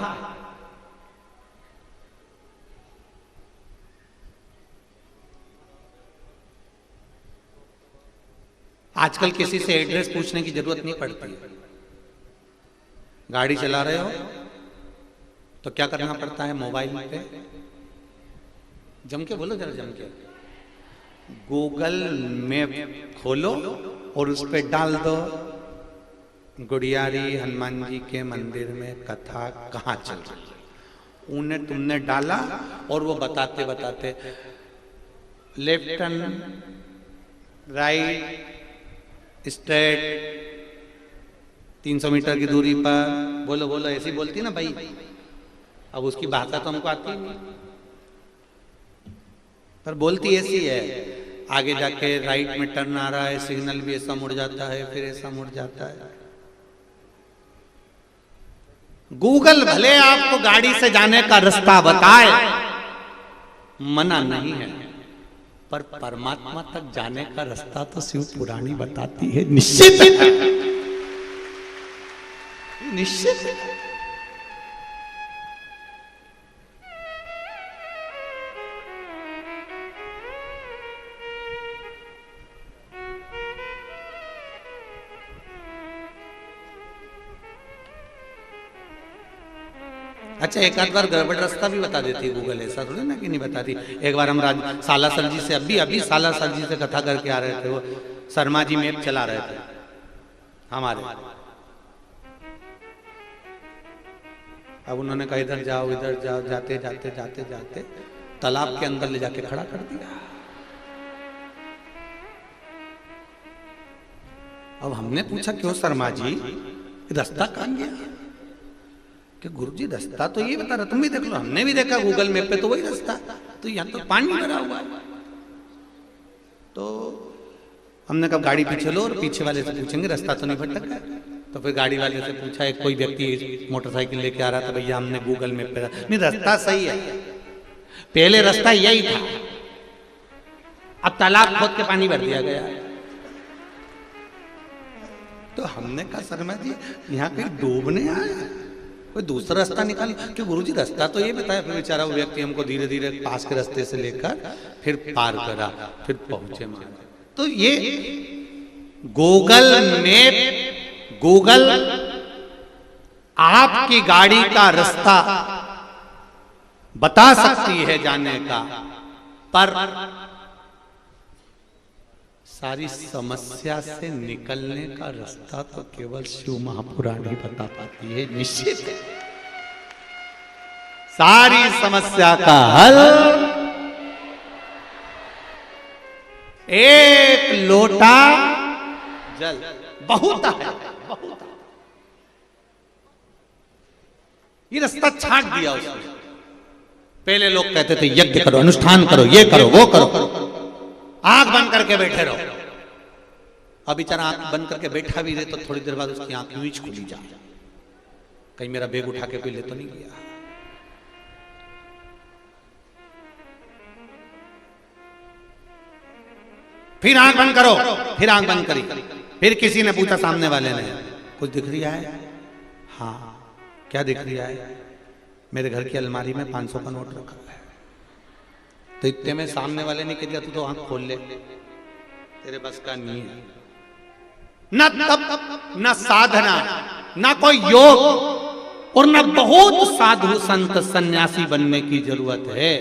Speaker 1: आजकल किसी से एड्रेस पूछने की जरूरत नहीं पड़ती। गाड़ी चला रहे हो तो क्या करना पड़ता है? मोबाइल पे जम के बोलो, जरा जम के गूगल मैप खोलो और उस पे डाल दो गुड़ियारी हनुमान जी के मंदिर में कथा कहाँ चल रही है। उन्हें तुमने डाला और वो बताते बताते left turn, right, straight, 300 metre की दूरी पर, बोलो बोलो, ऐसी बोलती ना भाई। अब उसकी भाषा तो हमको आती नहीं, पर बोलती ऐसी है। आगे जाके राइट में टर्न आ रहा है, सिग्नल भी ऐसा मुड़ जाता है, फिर ऐसा मुड़ जाता है। गूगल भले आपको गाड़ी से जाने का रास्ता बताए, मना नहीं है, पर परमात्मा तक जाने का रास्ता तो शिव पुराणी बताती है। निश्चित है, निश्चित है। अच्छा, एक आध बार गड़बड़ रास्ता भी बता देती है गूगल, ऐसा थोड़ी ना कि नहीं बताती। एक बार हम सालासर जी से अभी सालासर जी से कथा करके आ रहे थे, वो शर्मा जी मैप चला रहे थे हमारे। अब उन्होंने कहा इधर जाओ, इधर जाओ, जाते जाते जाते जाते तालाब के अंदर ले जाके खड़ा कर दिया। अब हमने पूछा क्यों शर्मा जी, रास्ता कहाँ गया? कि गुरुजी रास्ता तो ये बता रहा, तुम भी देख लो, हमने भी देखा गूगल मैप पे तो वही रास्ता, तो यहाँ तो पानी भरा हुआ है। तो हमने कहा गाड़ी पीछे लो और पीछे वाले से पूछेंगे रास्ता तो नहीं भटक है। तो फिर गाड़ी वाले से पूछा, एक कोई व्यक्ति मोटरसाइकिल लेके आ रहा था, भैया हमने गूगल मैप पे, नहीं रास्ता सही है, पहले रास्ता यही था, अब तालाब खोद के पानी भर दिया गया। तो हमने कहा शर्मा जी यहाँ कहीं डूबने आया, कोई दूसरा रास्ता निकाल कि गुरुजी रास्ता तो ये बताया। फिर बेचारा वो व्यक्ति हमको धीरे धीरे पास के रास्ते से लेकर फिर पार करा, फिर पहुंचे महाराज। तो ये गूगल मैप, गूगल आपकी गाड़ी का रास्ता बता सकती है जाने का, पर सारी समस्या से निकलने का रास्ता तो केवल शिव महापुराण ही बता पाती है, निश्चित है। सारी समस्या का हल एक लोटा जल, बहुत है, बहुत। ये रास्ता छाट दिया उसने। पहले लोग कहते थे यज्ञ करो, अनुष्ठान करो, ये करो, वो करो, आंख बंद करके बैठे रहो। अब बेचारा आंख बंद करके बैठा भी रहे तो थोड़ी देर बाद उसकी आंख यूं ही खुली जाए, कहीं मेरा बैग उठा के कोई ले तो नहीं गया। फिर आंख बंद करो, फिर आंख बंद करी, फिर किसी ने पूछा सामने वाले ने, कुछ दिख रहा है? हाँ, क्या दिख रहा है? मेरे घर की अलमारी में 500 का नोट रखा है। तो इतने में सामने वाले ने कह दिया तू तो आंख खोल ले, तेरे बस का नहीं है। न तप, न साधना, न कोई योग और न बहुत साधु संत सन्यासी बनने की जरूरत है।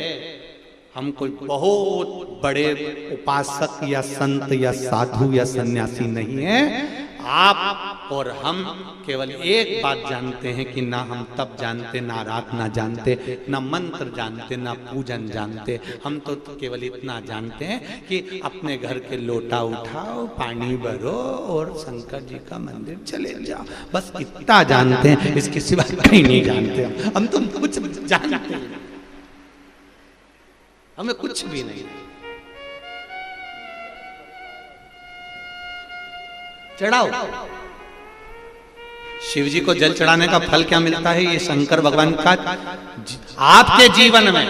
Speaker 1: हम कोई बहुत बड़े उपासक या संत या साधु या सन्यासी नहीं है। आप और हम केवल एक बात जानते हैं कि ना हम तप जानते, ना आराधना जानते, ना मंत्र जानते, ना पूजन जानते। हम तो केवल इतना जानते हैं कि अपने घर के लोटा उठाओ, पानी भरो और शंकर जी का मंदिर चले जाओ, बस इतना जानते हैं। इसके सिवा कहीं नहीं जानते। हम तो कुछ जानते हैं, हमें कुछ भी नहीं। चढ़ाओ, शिव जी को जल चढ़ाने का फल क्या मिलता है? ये शंकर भगवान का आपके जीवन में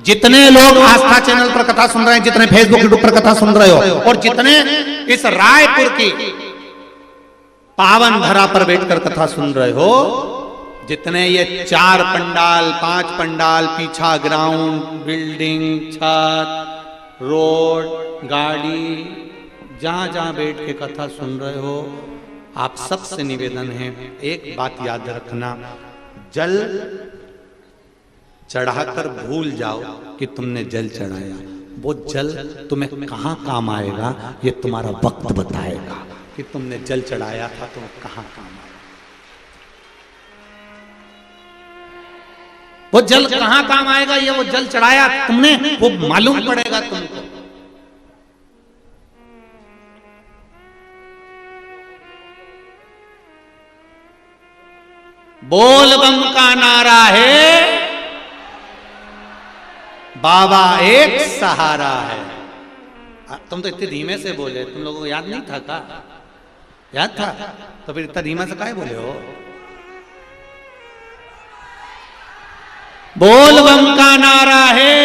Speaker 1: जितने लोग आस्था चैनल पर कथा सुन रहे हैं, जितने फेसबुक यूट्यूब पर कथा सुन रहे हो, और जितने इस रायपुर की पावन धरा पर बैठकर कथा सुन रहे हो, जितने ये 4 पंडाल 5 पंडाल, पीछा ग्राउंड, बिल्डिंग, छत, रोड, गाड़ी, जहां जहां बैठ के कथा सुन रहे हो, आप सबसे निवेदन है, एक बात याद रखना, जल चढ़ाकर भूल जाओ कि तुमने जल चढ़ाया। वो जल तुम्हें कहां काम आएगा ये तुम्हारा वक्त बताएगा कि तुमने जल चढ़ाया था तो कहां काम आएगा। वो जल कहां काम आएगा, ये वो जल चढ़ाया तुमने, वो मालूम पड़ेगा तुमको। बोल बम का नारा है, बाबा एक सहारा है। तुम तो इतने धीमे से बोले, तुम लोगों को याद नहीं था का? याद था तो फिर इतना धीमा से काहे बोले हो? बोल बम का नारा है,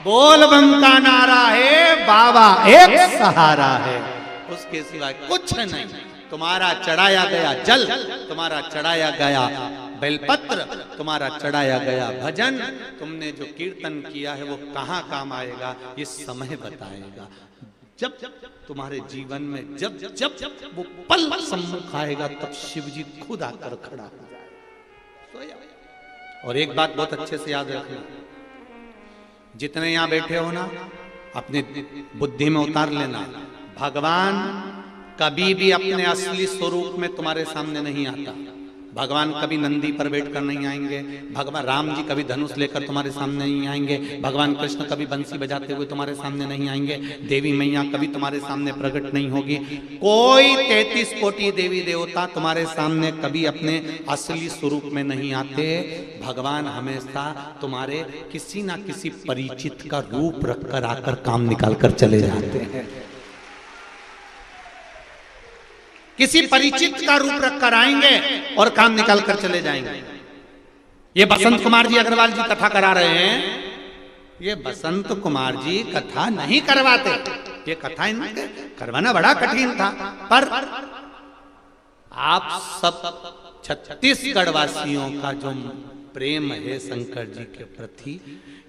Speaker 1: बोल बम का नारा है, बाबा एक सहारा है, उसके सिवाय कुछ नहीं। तुम्हारा चढ़ाया गया जल, तुम्हारा चढ़ाया गया बेलपत्र, तुम्हारा चढ़ाया गया भजन, तुमने जो कीर्तन किया है वो कहां काम आएगा ये समय बताएगा। जब तुम्हारे जीवन में जब जब वो पल सम्मुख आएगा तब शिव जी खुद आकर खड़ा हो जाएगा। और एक बात बहुत अच्छे से याद रखना, जितने यहां बैठे हो ना, अपनी बुद्धि में उतार लेना, भगवान कभी भी अपने असली स्वरूप में तुम्हारे सामने नहीं आता। भगवान कभी नंदी पर बैठकर नहीं आएंगे, भगवान राम जी कभी धनुष लेकर तुम्हारे सामने नहीं आएंगे, भगवान कृष्ण कभी बंसी बजाते हुए तुम्हारे सामने नहीं आएंगे, देवी मैया कभी तुम्हारे सामने प्रकट नहीं होगी, कोई 33 कोटि देवी देवता तुम्हारे सामने कभी अपने असली स्वरूप में नहीं आते। भगवान हमेशा तुम्हारे किसी ना किसी परिचित का रूप रखकर आकर काम निकाल कर चले जाते हैं। किसी परिचित का रूप रखकर आएंगे और काम निकाल कर चले जाएंगे। ये बसंत कुमार जी अग्रवाल जी कथा करा रहे हैं, ये बसंत कुमार जी कथा नहीं करवाते, ये कथा इनके करवाना बड़ा कठिन था, पर आप सब छत्तीसगढ़ वासियों का जो प्रेम है शंकर जी के प्रति,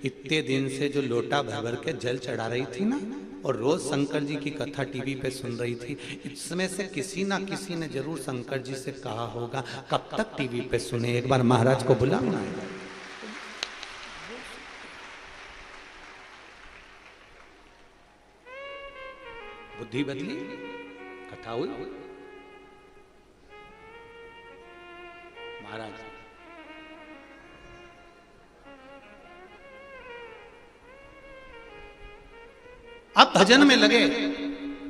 Speaker 1: इतने दिन से जो लोटा भर भर के जल चढ़ा रही थी ना, और रोज शंकर जी की कथा टीवी पे सुन रही थी, इसमें से किसी ना किसी ने जरूर शंकर जी से कहा होगा कब तक टीवी पे सुने, एक बार महाराज को बुलाना है। बुद्धि बदली, कथा हुई। महाराज अब भजन में लगे।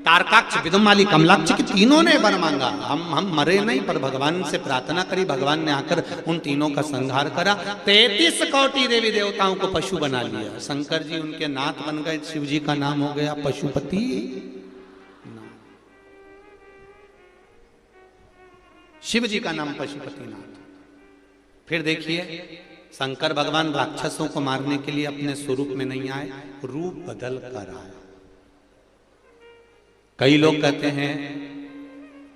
Speaker 1: तारकाक्ष, विदुमाली, कमलाक्ष की तीनों ने वर मांगा। हम मरे नहीं, पर भगवान से प्रार्थना करी। भगवान ने आकर उन तीनों का संहार करा। 33 कोटि देवी देवताओं को पशु बना लिया। शंकर जी उनके नाथ बन गए। शिव जी का नाम हो गया पशुपति। शिव जी का नाम पशुपतिनाथ। फिर देखिए, शंकर भगवान राक्षसों को मारने के लिए अपने स्वरूप में नहीं आए, रूप बदल कर आए। कई लोग कहते हैं,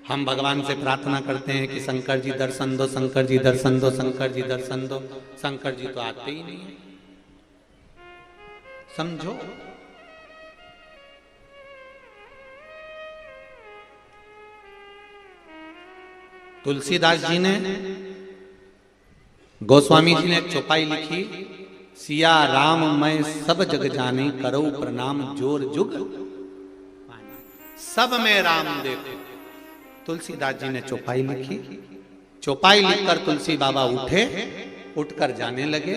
Speaker 1: हम भगवान से प्रार्थना करते हैं कि शंकर जी दर्शन दो, शंकर जी दर्शन दो, शंकर जी दर्शन दो। शंकर जी तो आते ही नहीं है। समझो, तुलसीदास जी ने, गोस्वामी जी ने एक चौपाई लिखी, सिया राम मैं सब जग जाने, करो प्रणाम जोर जुग, सब में राम देखो। तुलसीदास जी ने चौपाई लिखी। चौपाई लिखकर तुलसी बाबा उठे, उठकर जाने लगे।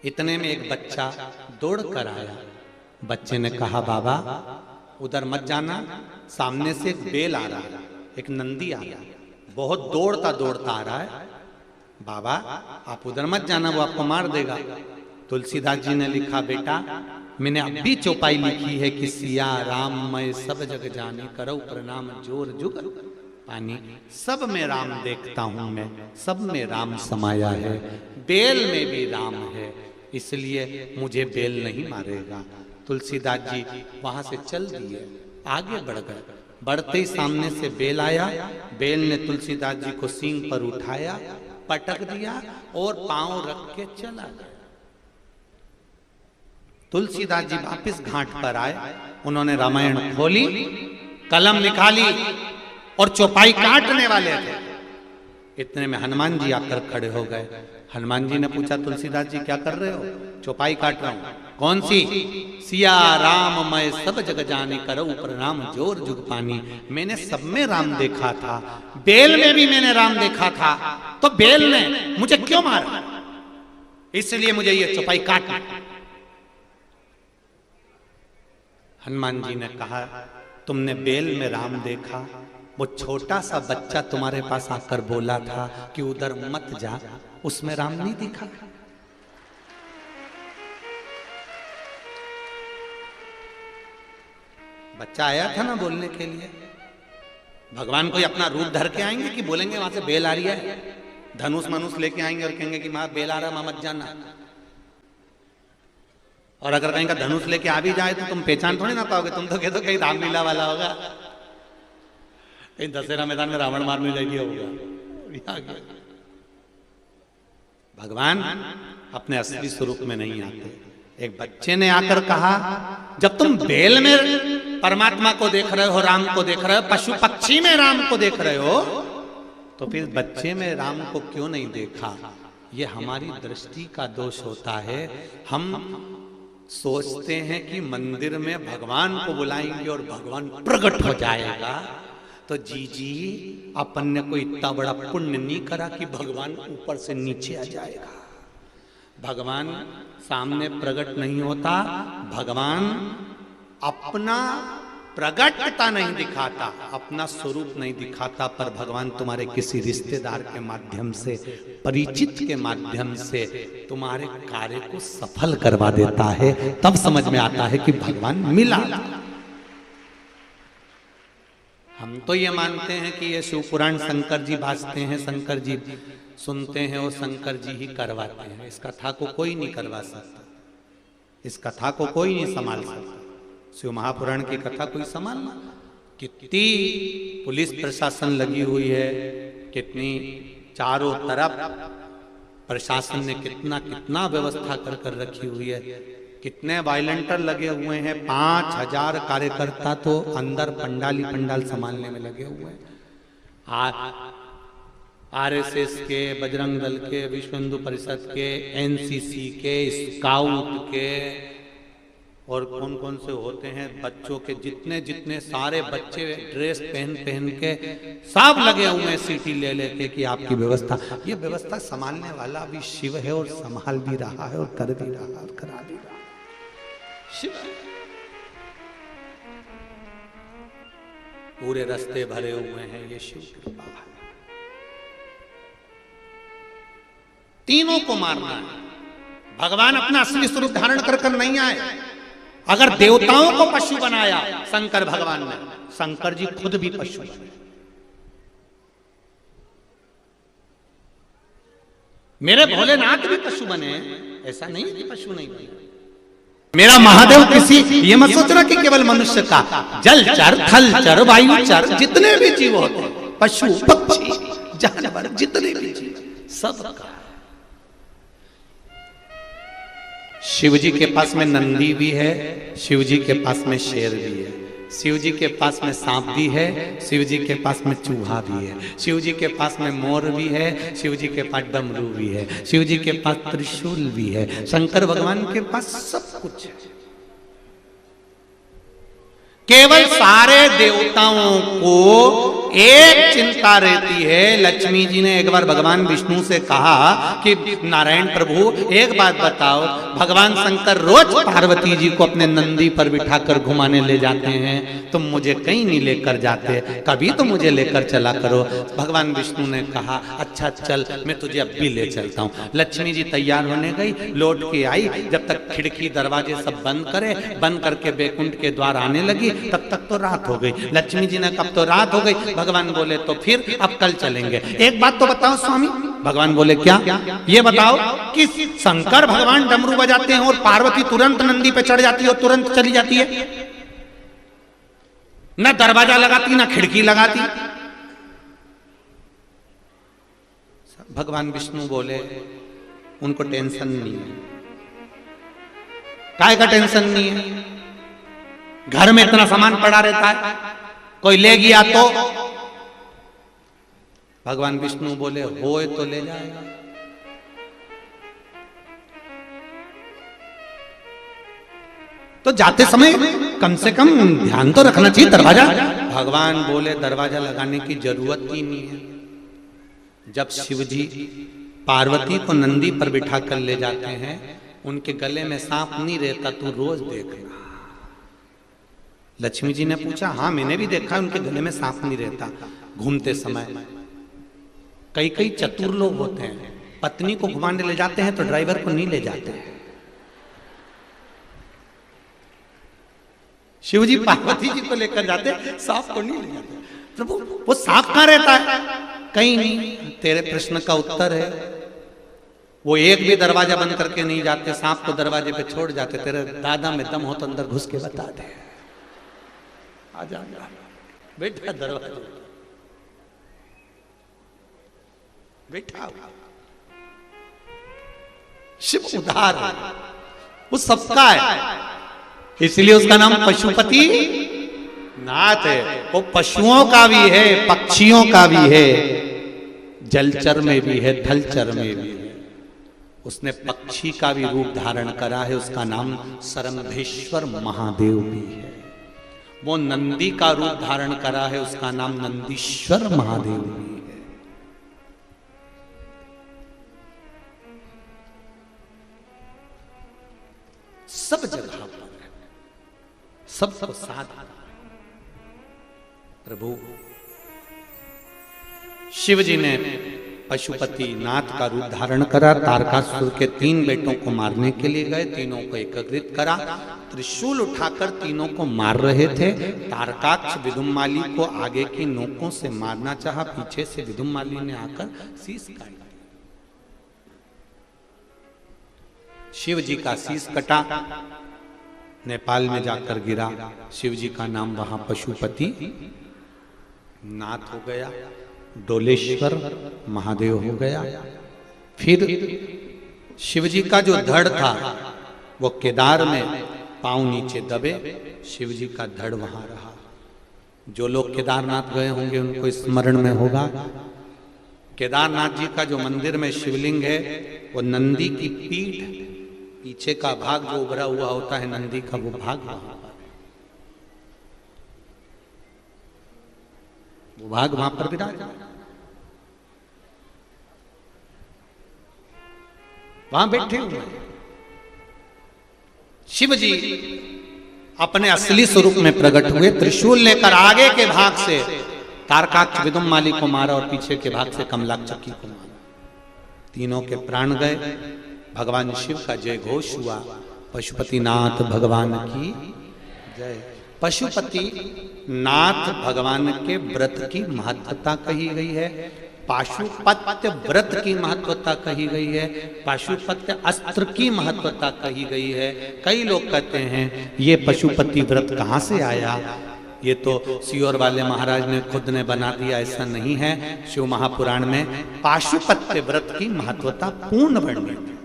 Speaker 1: इतने में एक बच्चा दौड़ कर आया। बच्चे ने कहा, बाबा उधर मत जाना, सामने से एक बेल आ रहा है, एक नंदी आ रहा है, बहुत दौड़ता दौड़ता आ रहा है। बाबा आप उधर मत जाना, वो आपको मार देगा। तुलसीदास जी ने लिखा, बेटा मैंने अभी चौपाई लिखी है कि सिया राम मैं सब जग जानी, करो प्रणाम जोर जुग पानी। सब में राम देखता हूं मैं, सब में राम समाया है। बेल में भी राम है, इसलिए मुझे बेल नहीं मारेगा। तुलसीदास जी वहां से चल दिए, आगे बढ़ गए। बढ़ते ही सामने से बेल आया। बेल ने तुलसीदास जी को सींग पर उठाया, पटक दिया और पांव रख के चला गया। तुलसीदास जी वापिस घाट पर आए। उन्होंने रामायण खोली, कलम निकाली और चौपाई काटने वाले थे। इतने में हनुमान जी आकर खड़े हो गए। हनुमान जी ने पूछा, तुलसीदास जी क्या कर रहे हो? चौपाई काट रहा हूं। कौन सी? सिया राम मैं सब जग जानी, करो प्रणाम जोर जुग पानी। मैंने सब में राम देखा था, बेल में भी मैंने राम देखा था, तो बेल ने मुझे क्यों मारा? इसलिए मुझे ये चौपाई काटना। हनुमान जी ने कहा, तुमने बेल में राम देखा, वो छोटा सा बच्चा तुम्हारे पास आकर बोला था कि उधर मत जा, उसमें राम नहीं दिखा। बच्चा आया था ना बोलने के लिए। भगवान कोई अपना रूप धर के आएंगे कि बोलेंगे वहां से बेल आ रही है, धनुष मनुष लेके आएंगे और कहेंगे कि मां बेल आ रहा, मां मत जाना। और अगर कहीं का धनुष लेके आ भी जाए तो तुम पहचान थोड़ी ना पाओगे, तुम तो कह दो कहीं रामलीला वाला होगा, कहीं दशहरा मैदान में रावण मारने जाएगी होगा। भगवान अपने असली स्वरूप में नहीं आते। एक बच्चे ने आकर कहा, जब तुम बेल में परमात्मा को देख रहे हो, राम को देख रहे हो, पशु पक्षी में राम को देख रहे हो, तो फिर बच्चे में राम को क्यों नहीं देखा? ये हमारी दृष्टि का दोष होता है। हम सोचते हैं कि मंदिर में भगवान को बुलाएंगे और भगवान प्रकट हो जाएगा। तो जी अपन ने कोई इतना बड़ा पुण्य नहीं करा कि भगवान ऊपर से नीचे आ जाएगा। भगवान सामने प्रकट नहीं होता, भगवान अपना प्रगटता नहीं दिखाता, अपना स्वरूप नहीं दिखाता, पर भगवान तुम्हारे किसी रिश्तेदार के माध्यम से, परिचित के माध्यम से तुम्हारे कार्य को सफल करवा देता है। तब समझ में आता है कि भगवान मिला। हम तो ये मानते हैं कि ये शिव पुराण शंकर जी बाजते हैं, शंकर जी सुनते हैं और शंकर जी ही करवाते हैं। इस कथा को कोई नहीं करवा सकता, इस कथा को कोई नहीं संभाल सकता। शिव महापुराण की कथा कोई संभालना? कितनी पुलिस प्रशासन लगी हुई है, कितनी चारों तरफ प्रशासन ने कितना कितना व्यवस्था कर कर रखी हुई है, कितने वायलेंटर लगे हुए हैं। 5000 कार्यकर्ता तो अंदर पंडाली पंडाल संभालने में लगे हुए हैं। आरएसएस के, बजरंग दल के, विश्व हिंदू परिषद के, एनसीसी के, स्काउट के, और कौन कौन से होते हैं बच्चों के, जितने जितने सारे बच्चे ड्रेस पहन पहन के सब लगे हुए हैं सीटी ले लेके कि आपकी व्यवस्था। ये व्यवस्था संभालने वाला भी शिव है और संभाल भी रहा है और कर भी रहा है और करा भी रहा है। शिव पूरे रास्ते भरे हुए हैं, ये शिव कृपा है। तीनों को मारना है। भगवान अपना असली स्वरूप धारण कर कर नहीं आए। अगर देवताओं को पशु बनाया शंकर भगवान ने, शंकर जी खुद भी पशु बने। मेरे भोलेनाथ भी पशु बने, ऐसा नहीं कि पशु नहीं बने। मेरा महादेव किसी, ये मत सोचना कि केवल मनुष्य का, जलचर थलचर वायुचर जितने भी जीव होते हैं, पशु पक्षी जानवर जितने भी जीव सबका। शिव जी के पास में नंदी भी है, शिव जी के पास में शेर भी है, शिव जी के पास में सांप भी है, शिव जी के पास में चूहा भी है, शिव जी के पास में मोर भी है, शिव जी के पास डमरू भी है, शिव जी के पास त्रिशूल भी है। शंकर भगवान के पास सब कुछ है। केवल सारे देवताओं को एक चिंता रहती है। लक्ष्मी जी ने एक बार भगवान विष्णु से कहा कि नारायण प्रभु एक बात बताओ, भगवान शंकर रोज पार्वती जी को अपने नंदी पर बिठाकर घुमाने ले जाते हैं, तुम मुझे कहीं नहीं लेकर जाते, कभी तो मुझे लेकर चला करो। भगवान विष्णु ने कहा अच्छा चल, मैं तुझे अब भी ले चलता हूँ। लक्ष्मी जी तैयार होने गई, लौट के आई, जब तक खिड़की दरवाजे सब बंद करे, बंद करके बैकुंठ के द्वार आने लगी, तब तक तो रात हो गई। लक्ष्मी जी ने कब तो रात हो गई, भगवान बोले तो फिर अब कल चलेंगे। एक बात तो बताओ स्वामी। भगवान बोले क्या? ये बताओ कि शंकर भगवान डमरू बजाते हैं और पार्वती तुरंत नंदी पे चढ़ जाती है और तुरंत चली जाती है, ना दरवाजा लगाती ना खिड़की लगाती। भगवान विष्णु बोले उनको टेंशन नहीं है। काय का टेंशन नहीं है? घर में इतना सामान पड़ा रहता है, कोई ले गया तो? भगवान विष्णु बोले होए तो ले जाएगा। तो जाते समय कम से कम ध्यान तो रखना चाहिए दरवाजा। भगवान बोले दरवाजा लगाने की जरूरत ही नहीं है। जब शिव जी पार्वती को नंदी पर बिठा कर ले जाते हैं, उनके गले में सांप नहीं रहता, तू रोज देखना। लक्ष्मी जी ने पूछा हाँ मैंने भी देखा, उनके गले में सांप नहीं रहता घूमते समय। कई कई चतुर लोग होते हैं, पत्नी को घुमाने ले जाते हैं तो ड्राइवर को नहीं ले जाते हैं। शिव जी पार्वती जी को लेकर जाते, सांप को नहीं ले जाते। प्रभु वो सांप कहां रहता है? कहीं नहीं। तेरे प्रश्न का उत्तर है, वो एक भी दरवाजा बंद करके नहीं जाते, सांप को दरवाजे पे छोड़ जाते। तेरे दादा में दम हो तो अंदर घुस के बता दे। आजा बेटा दरवाजा बैठा। शिव उदार है, वो सबका है, इसलिए उसका नाम पशुपति नाथ है। वो पशुओं का भी है, पक्षियों का भी है, जलचर में भी है, थलचर में भी है। उसने पक्षी का भी रूप धारण करा है, उसका नाम सरंभेश्वर महादेव भी है। वो नंदी का रूप धारण करा है, उसका नाम नंदीश्वर महादेव भी है। सब जगह पर है, सबको साथ। प्रभु शिव जी ने पशुपति नाथ का रूप धारण करा, तारकासुर के 3 बेटों को मारने के लिए गए, तीनों को एकत्रित करा, त्रिशूल उठाकर तीनों को मार रहे थे। तारकाक्ष विदुम्माली को आगे की नोकों से मारना चाहा, पीछे से विदुम्माली ने आकर शीश काट दिया। शिव जी का शीश कटा, नेपाल में जाकर गिरा। शिव जी का नाम वहां पशुपति नाथ हो गया, डोलेश्वर महादेव हो गया। फिर शिव जी का जो धड़ था वो केदार में पांव नीचे दबे, शिव जी का धड़ वहां रहा। जो लोग केदारनाथ गए होंगे उनको स्मरण में होगा, केदारनाथ जी का जो मंदिर में शिवलिंग है वो नंदी की पीठ पीछे का भाग जो उभरा हुआ होता है नंदी का, वो भाग वहां पर, वो भाग वहां पर विराजमान, वहां बैठे हुए हैं। शिव जी अपने असली स्वरूप में प्रकट हुए, त्रिशूल लेकर आगे के भाग से तारकाक्ष विदुम्माली को मारा और पीछे के भाग से कमलाचक्की को मारा। तीनों के प्राण गए। भगवान शिव का जय घोष हुआ, पशुपतिनाथ भगवान की जय। पशुपति नाथ भगवान के व्रत की महत्वता कही गई है, पाशुपत्य व्रत की महत्वता कही गई है, पाशुपत्य अस्त्र की महत्वता कही गई है। कई लोग कहते हैं ये पशुपति व्रत कहाँ से आया, ये तो सियोर वाले महाराज ने खुद ने बना दिया, ऐसा नहीं है। शिव महापुराण में पाशुपत्य व्रत की महत्वता पूर्ण वर्णित है।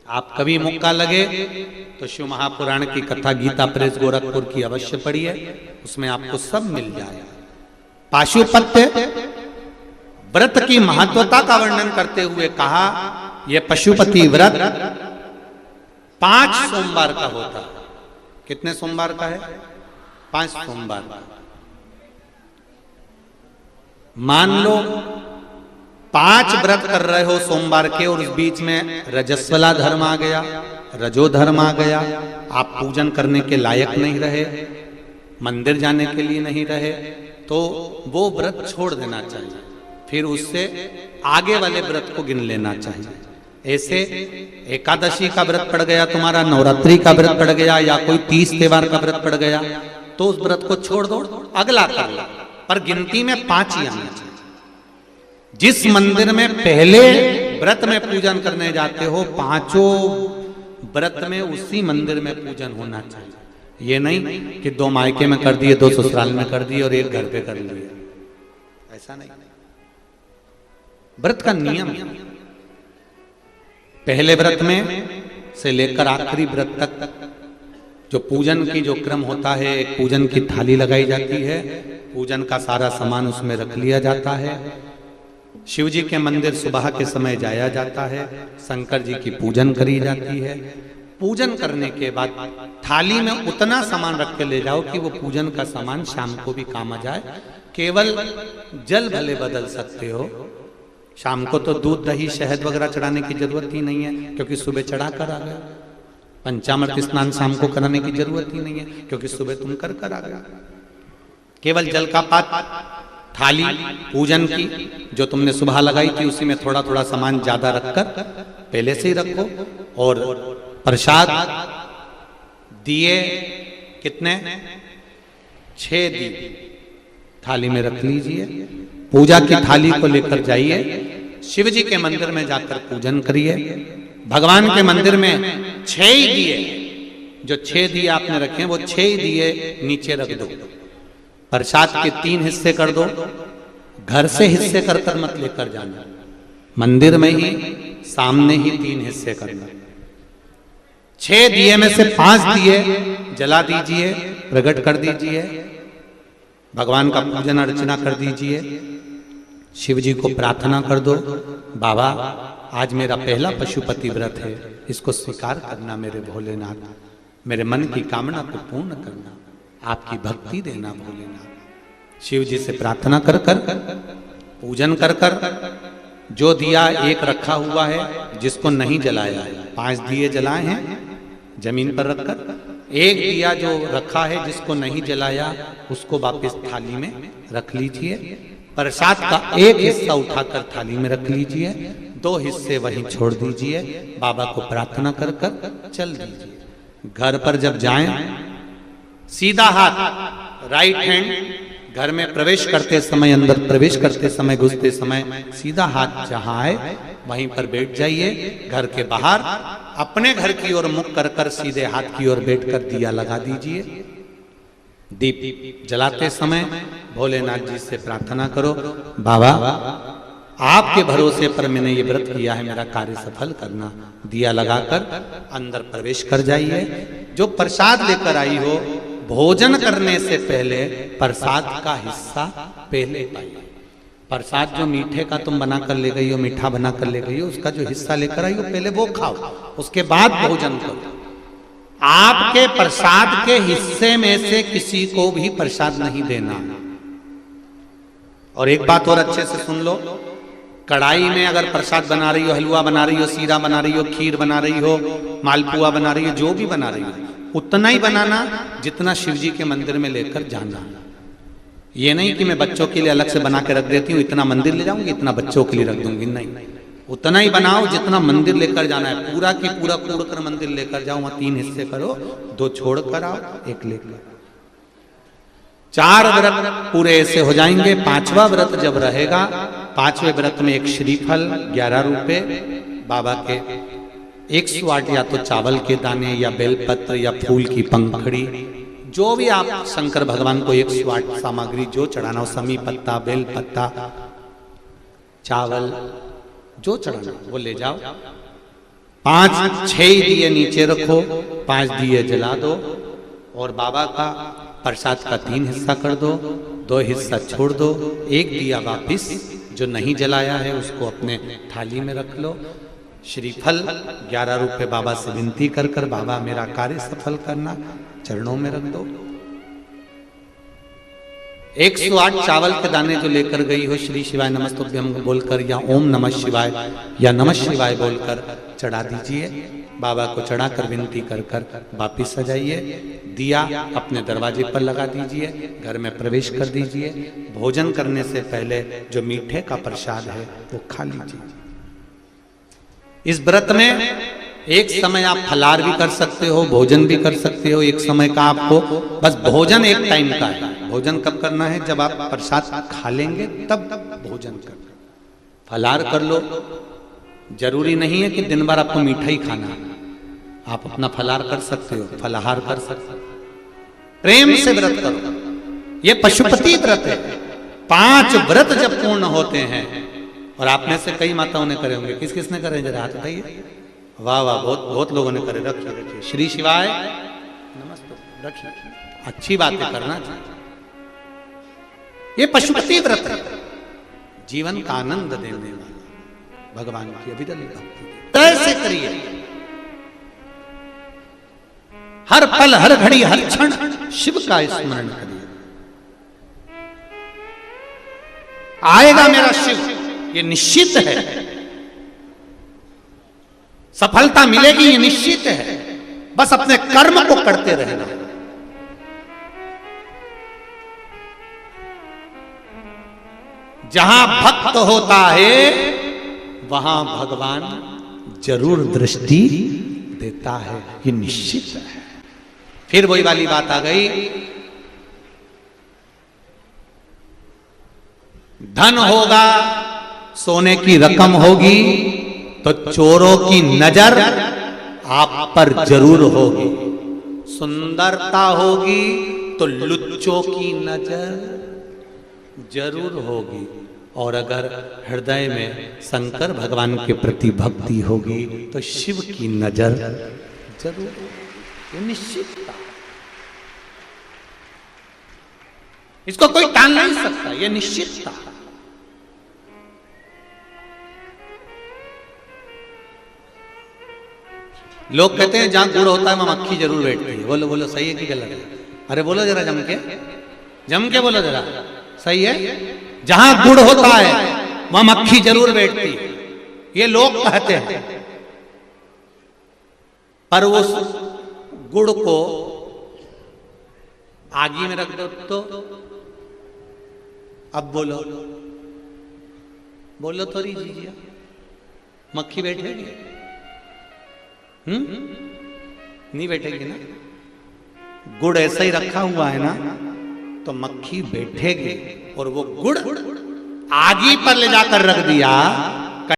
Speaker 1: आप कभी मौका लगे तो शिव महापुराण की कथा गीता प्रेस गोरखपुर की अवश्य पढ़िए, उसमें आपको सब मिल जाएगा। पाशुपत्य व्रत की महत्वता का वर्णन करते हुए कहा यह पशुपति व्रत 5 सोमवार का होता है। कितने सोमवार का है? 5 सोमवार का। मान लो 5 व्रत कर रहे हो सोमवार के, और उस बीच में रजस्वला धर्म आ गया, रजो धर्म आ गया, आप पूजन करने के लायक नहीं रहे, मंदिर जाने के लिए नहीं रहे, तो वो व्रत छोड़ देना चाहिए, फिर उससे आगे वाले व्रत को गिन लेना चाहिए। ऐसे एकादशी का व्रत पड़ गया तुम्हारा, नवरात्रि का व्रत पड़ गया, या कोई 30 त्योहार का व्रत पड़ गया, तो उस व्रत को छोड़ दो, अगला कर लो, पर गिनती में 5 ही आना चाहिए। जिस मंदिर में पहले व्रत में पूजन करने जाते हो, 5 व्रत में उसी मंदिर में पूजन होना चाहिए। ये नहीं कि 2 मायके में कर दिए, 2 ससुराल में कर दिए और 1 घर पे कर लिए, ऐसा नहीं। व्रत का नियम है, पहले व्रत में से लेकर आखिरी व्रत तक जो पूजन की जो क्रम होता है, एक पूजन की थाली लगाई जाती है, पूजन का सारा सामान उसमें रख लिया जाता है, शिव जी के मंदिर सुबह के समय जाया जाता है, शंकर जी की पूजन करी जाती है। पूजन करने के बाद थाली में उतना सामान रख के ले जाओ कि वो पूजन का सामान शाम को भी काम आ जाए। केवल जल भले बदल सकते हो, शाम को तो दूध दही शहद वगैरह चढ़ाने की जरूरत ही नहीं है, क्योंकि सुबह चढ़ा कर आ गए। पंचामृत स्नान शाम को कराने की जरूरत ही नहीं है, क्योंकि सुबह तुम कर आ गए। केवल जल का पात्र, थाली पूजन की जो तुमने सुबह लगाई थी, उसी में थोड़ा थोड़ा सामान ज्यादा रखकर पहले से ही रखो, और प्रसाद दिए कितने? 6 दिए थाली में रख लीजिए। पूजा की थाली को लेकर जाइए, शिव जी के मंदिर में जाकर पूजन करिए। भगवान के मंदिर में 6 ही दिए, जो 6 दिए आपने रखे हैं वो 6 ही दिए नीचे रख दो। प्रसाद के 3 हिस्से कर दो, घर से हिस्से कर कर मत लेकर जाना, मंदिर में ही सामने ही 3 हिस्से करना। 6 दिए में से 5 दिए जला दीजिए, प्रकट कर दीजिए, भगवान का पूजन अर्चना कर दीजिए, शिव जी को प्रार्थना कर दो, बाबा आज मेरा पहला पशुपति व्रत है, इसको स्वीकार करना मेरे भोलेनाथ, मेरे मन की कामना को पूर्ण करना, आपकी भक्ति देना भोलेनाथ। शिव जी से प्रार्थना कर कर पूजन कर कर जो दिया एक रखा हुआ है, जिसको नहीं जलाया है, 5 दिए जलाए हैं जमीन पर रखकर, एक दिया जो रखा है जिसको नहीं जलाया उसको वापस थाली में रख लीजिए। प्रसाद का एक हिस्सा उठाकर थाली में रख लीजिए, 2 हिस्से वहीं छोड़ दीजिए, बाबा को प्रार्थना कर कर चल दीजिए। घर पर जब जाएं, सीधा हाथ राइट हैंड घर में प्रवेश करते समय, अंदर प्रवेश करते समय, घुसते समय सीधा हाथ जहां आए वहीं पर बैठ जाइए। घर के बाहर अपने घर की ओर मुख कर कर सीधे हाथ की ओर बैठकर दिया लगा दीजिए। दीप जलाते समय भोलेनाथ जी से प्रार्थना करो, बाबा आपके भरोसे पर मैंने ये व्रत किया है, मेरा कार्य सफल करना। दिया लगाकर अंदर प्रवेश कर जाइए। जो प्रसाद लेकर आई हो, भोजन करने से पहले प्रसाद का हिस्सा पहले पाइए। प्रसाद जो मीठे का तुम बना कर ले गई हो, मीठा बना कर ले गई हो, उसका जो हिस्सा लेकर आई हो पहले वो खाओ, उसके बाद भोजन करो। आपके प्रसाद के हिस्से में से किसी को भी प्रसाद नहीं देना। और एक बात और अच्छे से सुन लो, कढ़ाई में अगर प्रसाद बना रही हो, हलवा बना रही हो, सीरा बना रही हो, खीर बना रही हो, मालपुआ बना रही हो, जो भी बना रही हो, उतना ही बनाना जितना शिव जी के मंदिर में लेकर जाना। ये नहीं कि मैं बच्चों के लिए अलग से बना के रख देती हूँ, इतना मंदिर ले जाऊंगी, इतना बच्चों के लिए रख दूंगी, नहीं, उतना ही बनाओ जितना मंदिर लेकर जाना है। पूरा की पूरा कूड़ कर मंदिर लेकर जाओ, वहां 3 हिस्से करो, 2 छोड़ कर आओ, 1 लेकर। 4 व्रत पूरे ऐसे हो जाएंगे। 5वां व्रत जब रहेगा, 5वें व्रत में 1 श्रीफल 11 रुपए, बाबा के 108 या तो चावल के दाने या बेलपत्र या फूल की पंखड़ी, जो भी आप शंकर भगवान को 108 सामग्री जो चढ़ाना हो, समी पत्ता, बेल पत्ता, चावल, जो चढ़ाना वो ले जाओ। 5-6 दिए नीचे रखो, 5 दिए जला दो और बाबा का प्रसाद का 3 हिस्सा कर दो, 2 हिस्सा छोड़ दो, 1 दिया वापिस जो नहीं जलाया है उसको अपने थाली में रख लो। श्रीफल 11 रुपए बाबा से विनती कर कर, बाबा मेरा कार्य सफल करना, चरणों में रख दो। 108 चावल के दाने जो लेकर गई हो, श्री शिवाय नमस्तुभ्यं बोलकर या ओम नमः शिवाय या नमः शिवाय बोलकर चढ़ा दीजिए। बाबा को चढ़ाकर विनती कर कर वापिस सजाइए। दिया अपने दरवाजे पर लगा दीजिए, घर में प्रवेश कर दीजिए। भोजन करने से पहले जो मीठे का प्रसाद है वो खा लीजिए। इस व्रत में एक समय आप फलार भी कर सकते हो, भोजन भी कर सकते हो। एक समय का आपको बस भोजन एक टाइम का है। भोजन कब करना है? जब आप प्रसाद खा लेंगे तब भोजन करना। फलार कर लो, जरूरी नहीं है कि दिन भर आपको मीठा ही खाना है। आप अपना फलार कर सकते हो, फलाहार कर सकते हो। प्रेम से व्रत करो, ये पशुपति व्रत है। 5 व्रत जब पूर्ण होते हैं, और आप में से कई माताओं ने करे होंगे, किस किसने करे जरा हाथ उठाइए। वाह वाह, बहुत बहुत लोगों ने करे। रखिए रखिए, श्री शिवाय नमस्ते, रखिए। अच्छी बातें करना चाहिए। ये पशुपति व्रत है, जीवन का आनंद देने वाला, भगवान की अभिदल भक्ति कैसे करिए। हर पल हर घड़ी हर क्षण शिव का स्मरण करिए। आएगा मेरा शिव, ये निश्चित है। सफलता मिलेगी, ये निश्चित है। बस अपने कर्म को करते रहना। जहां भक्त होता है वहां भगवान जरूर दृष्टि देता है, ये निश्चित है। फिर वही वाली बात आ गई, धन होगा, सोने की रकम होगी तो चोरों की नजर आप पर जरूर होगी। सुंदरता होगी तो लुच्चों की नजर जरूर होगी। और अगर हृदय में शंकर भगवान के प्रति भक्ति होगी तो शिव की नजर जरूर, ये निश्चितता। इसको कोई टाल नहीं सकता, ये निश्चितता। लोग कहते हैं जहां गुड़ होता है वहां मक्खी जरूर बैठती है। बोलो बोलो, सही है कि गलत है? अरे बोलो जरा, जम के बोलो जरा, सही है? जहां गुड़ होता है वहां मक्खी जरूर बैठती है, ये लोग कहते हैं। पर वो गुड़ को आगी में रख दो तो अब बोलो बोलो थोड़ी जीजिए, मक्खी बैठेगी? नहीं बैठेगी ना। गुड़ ऐसा ही रखा हुआ है ना तो मक्खी बैठेगी। और वो गुड़ आगी पर ले जाकर रख दिया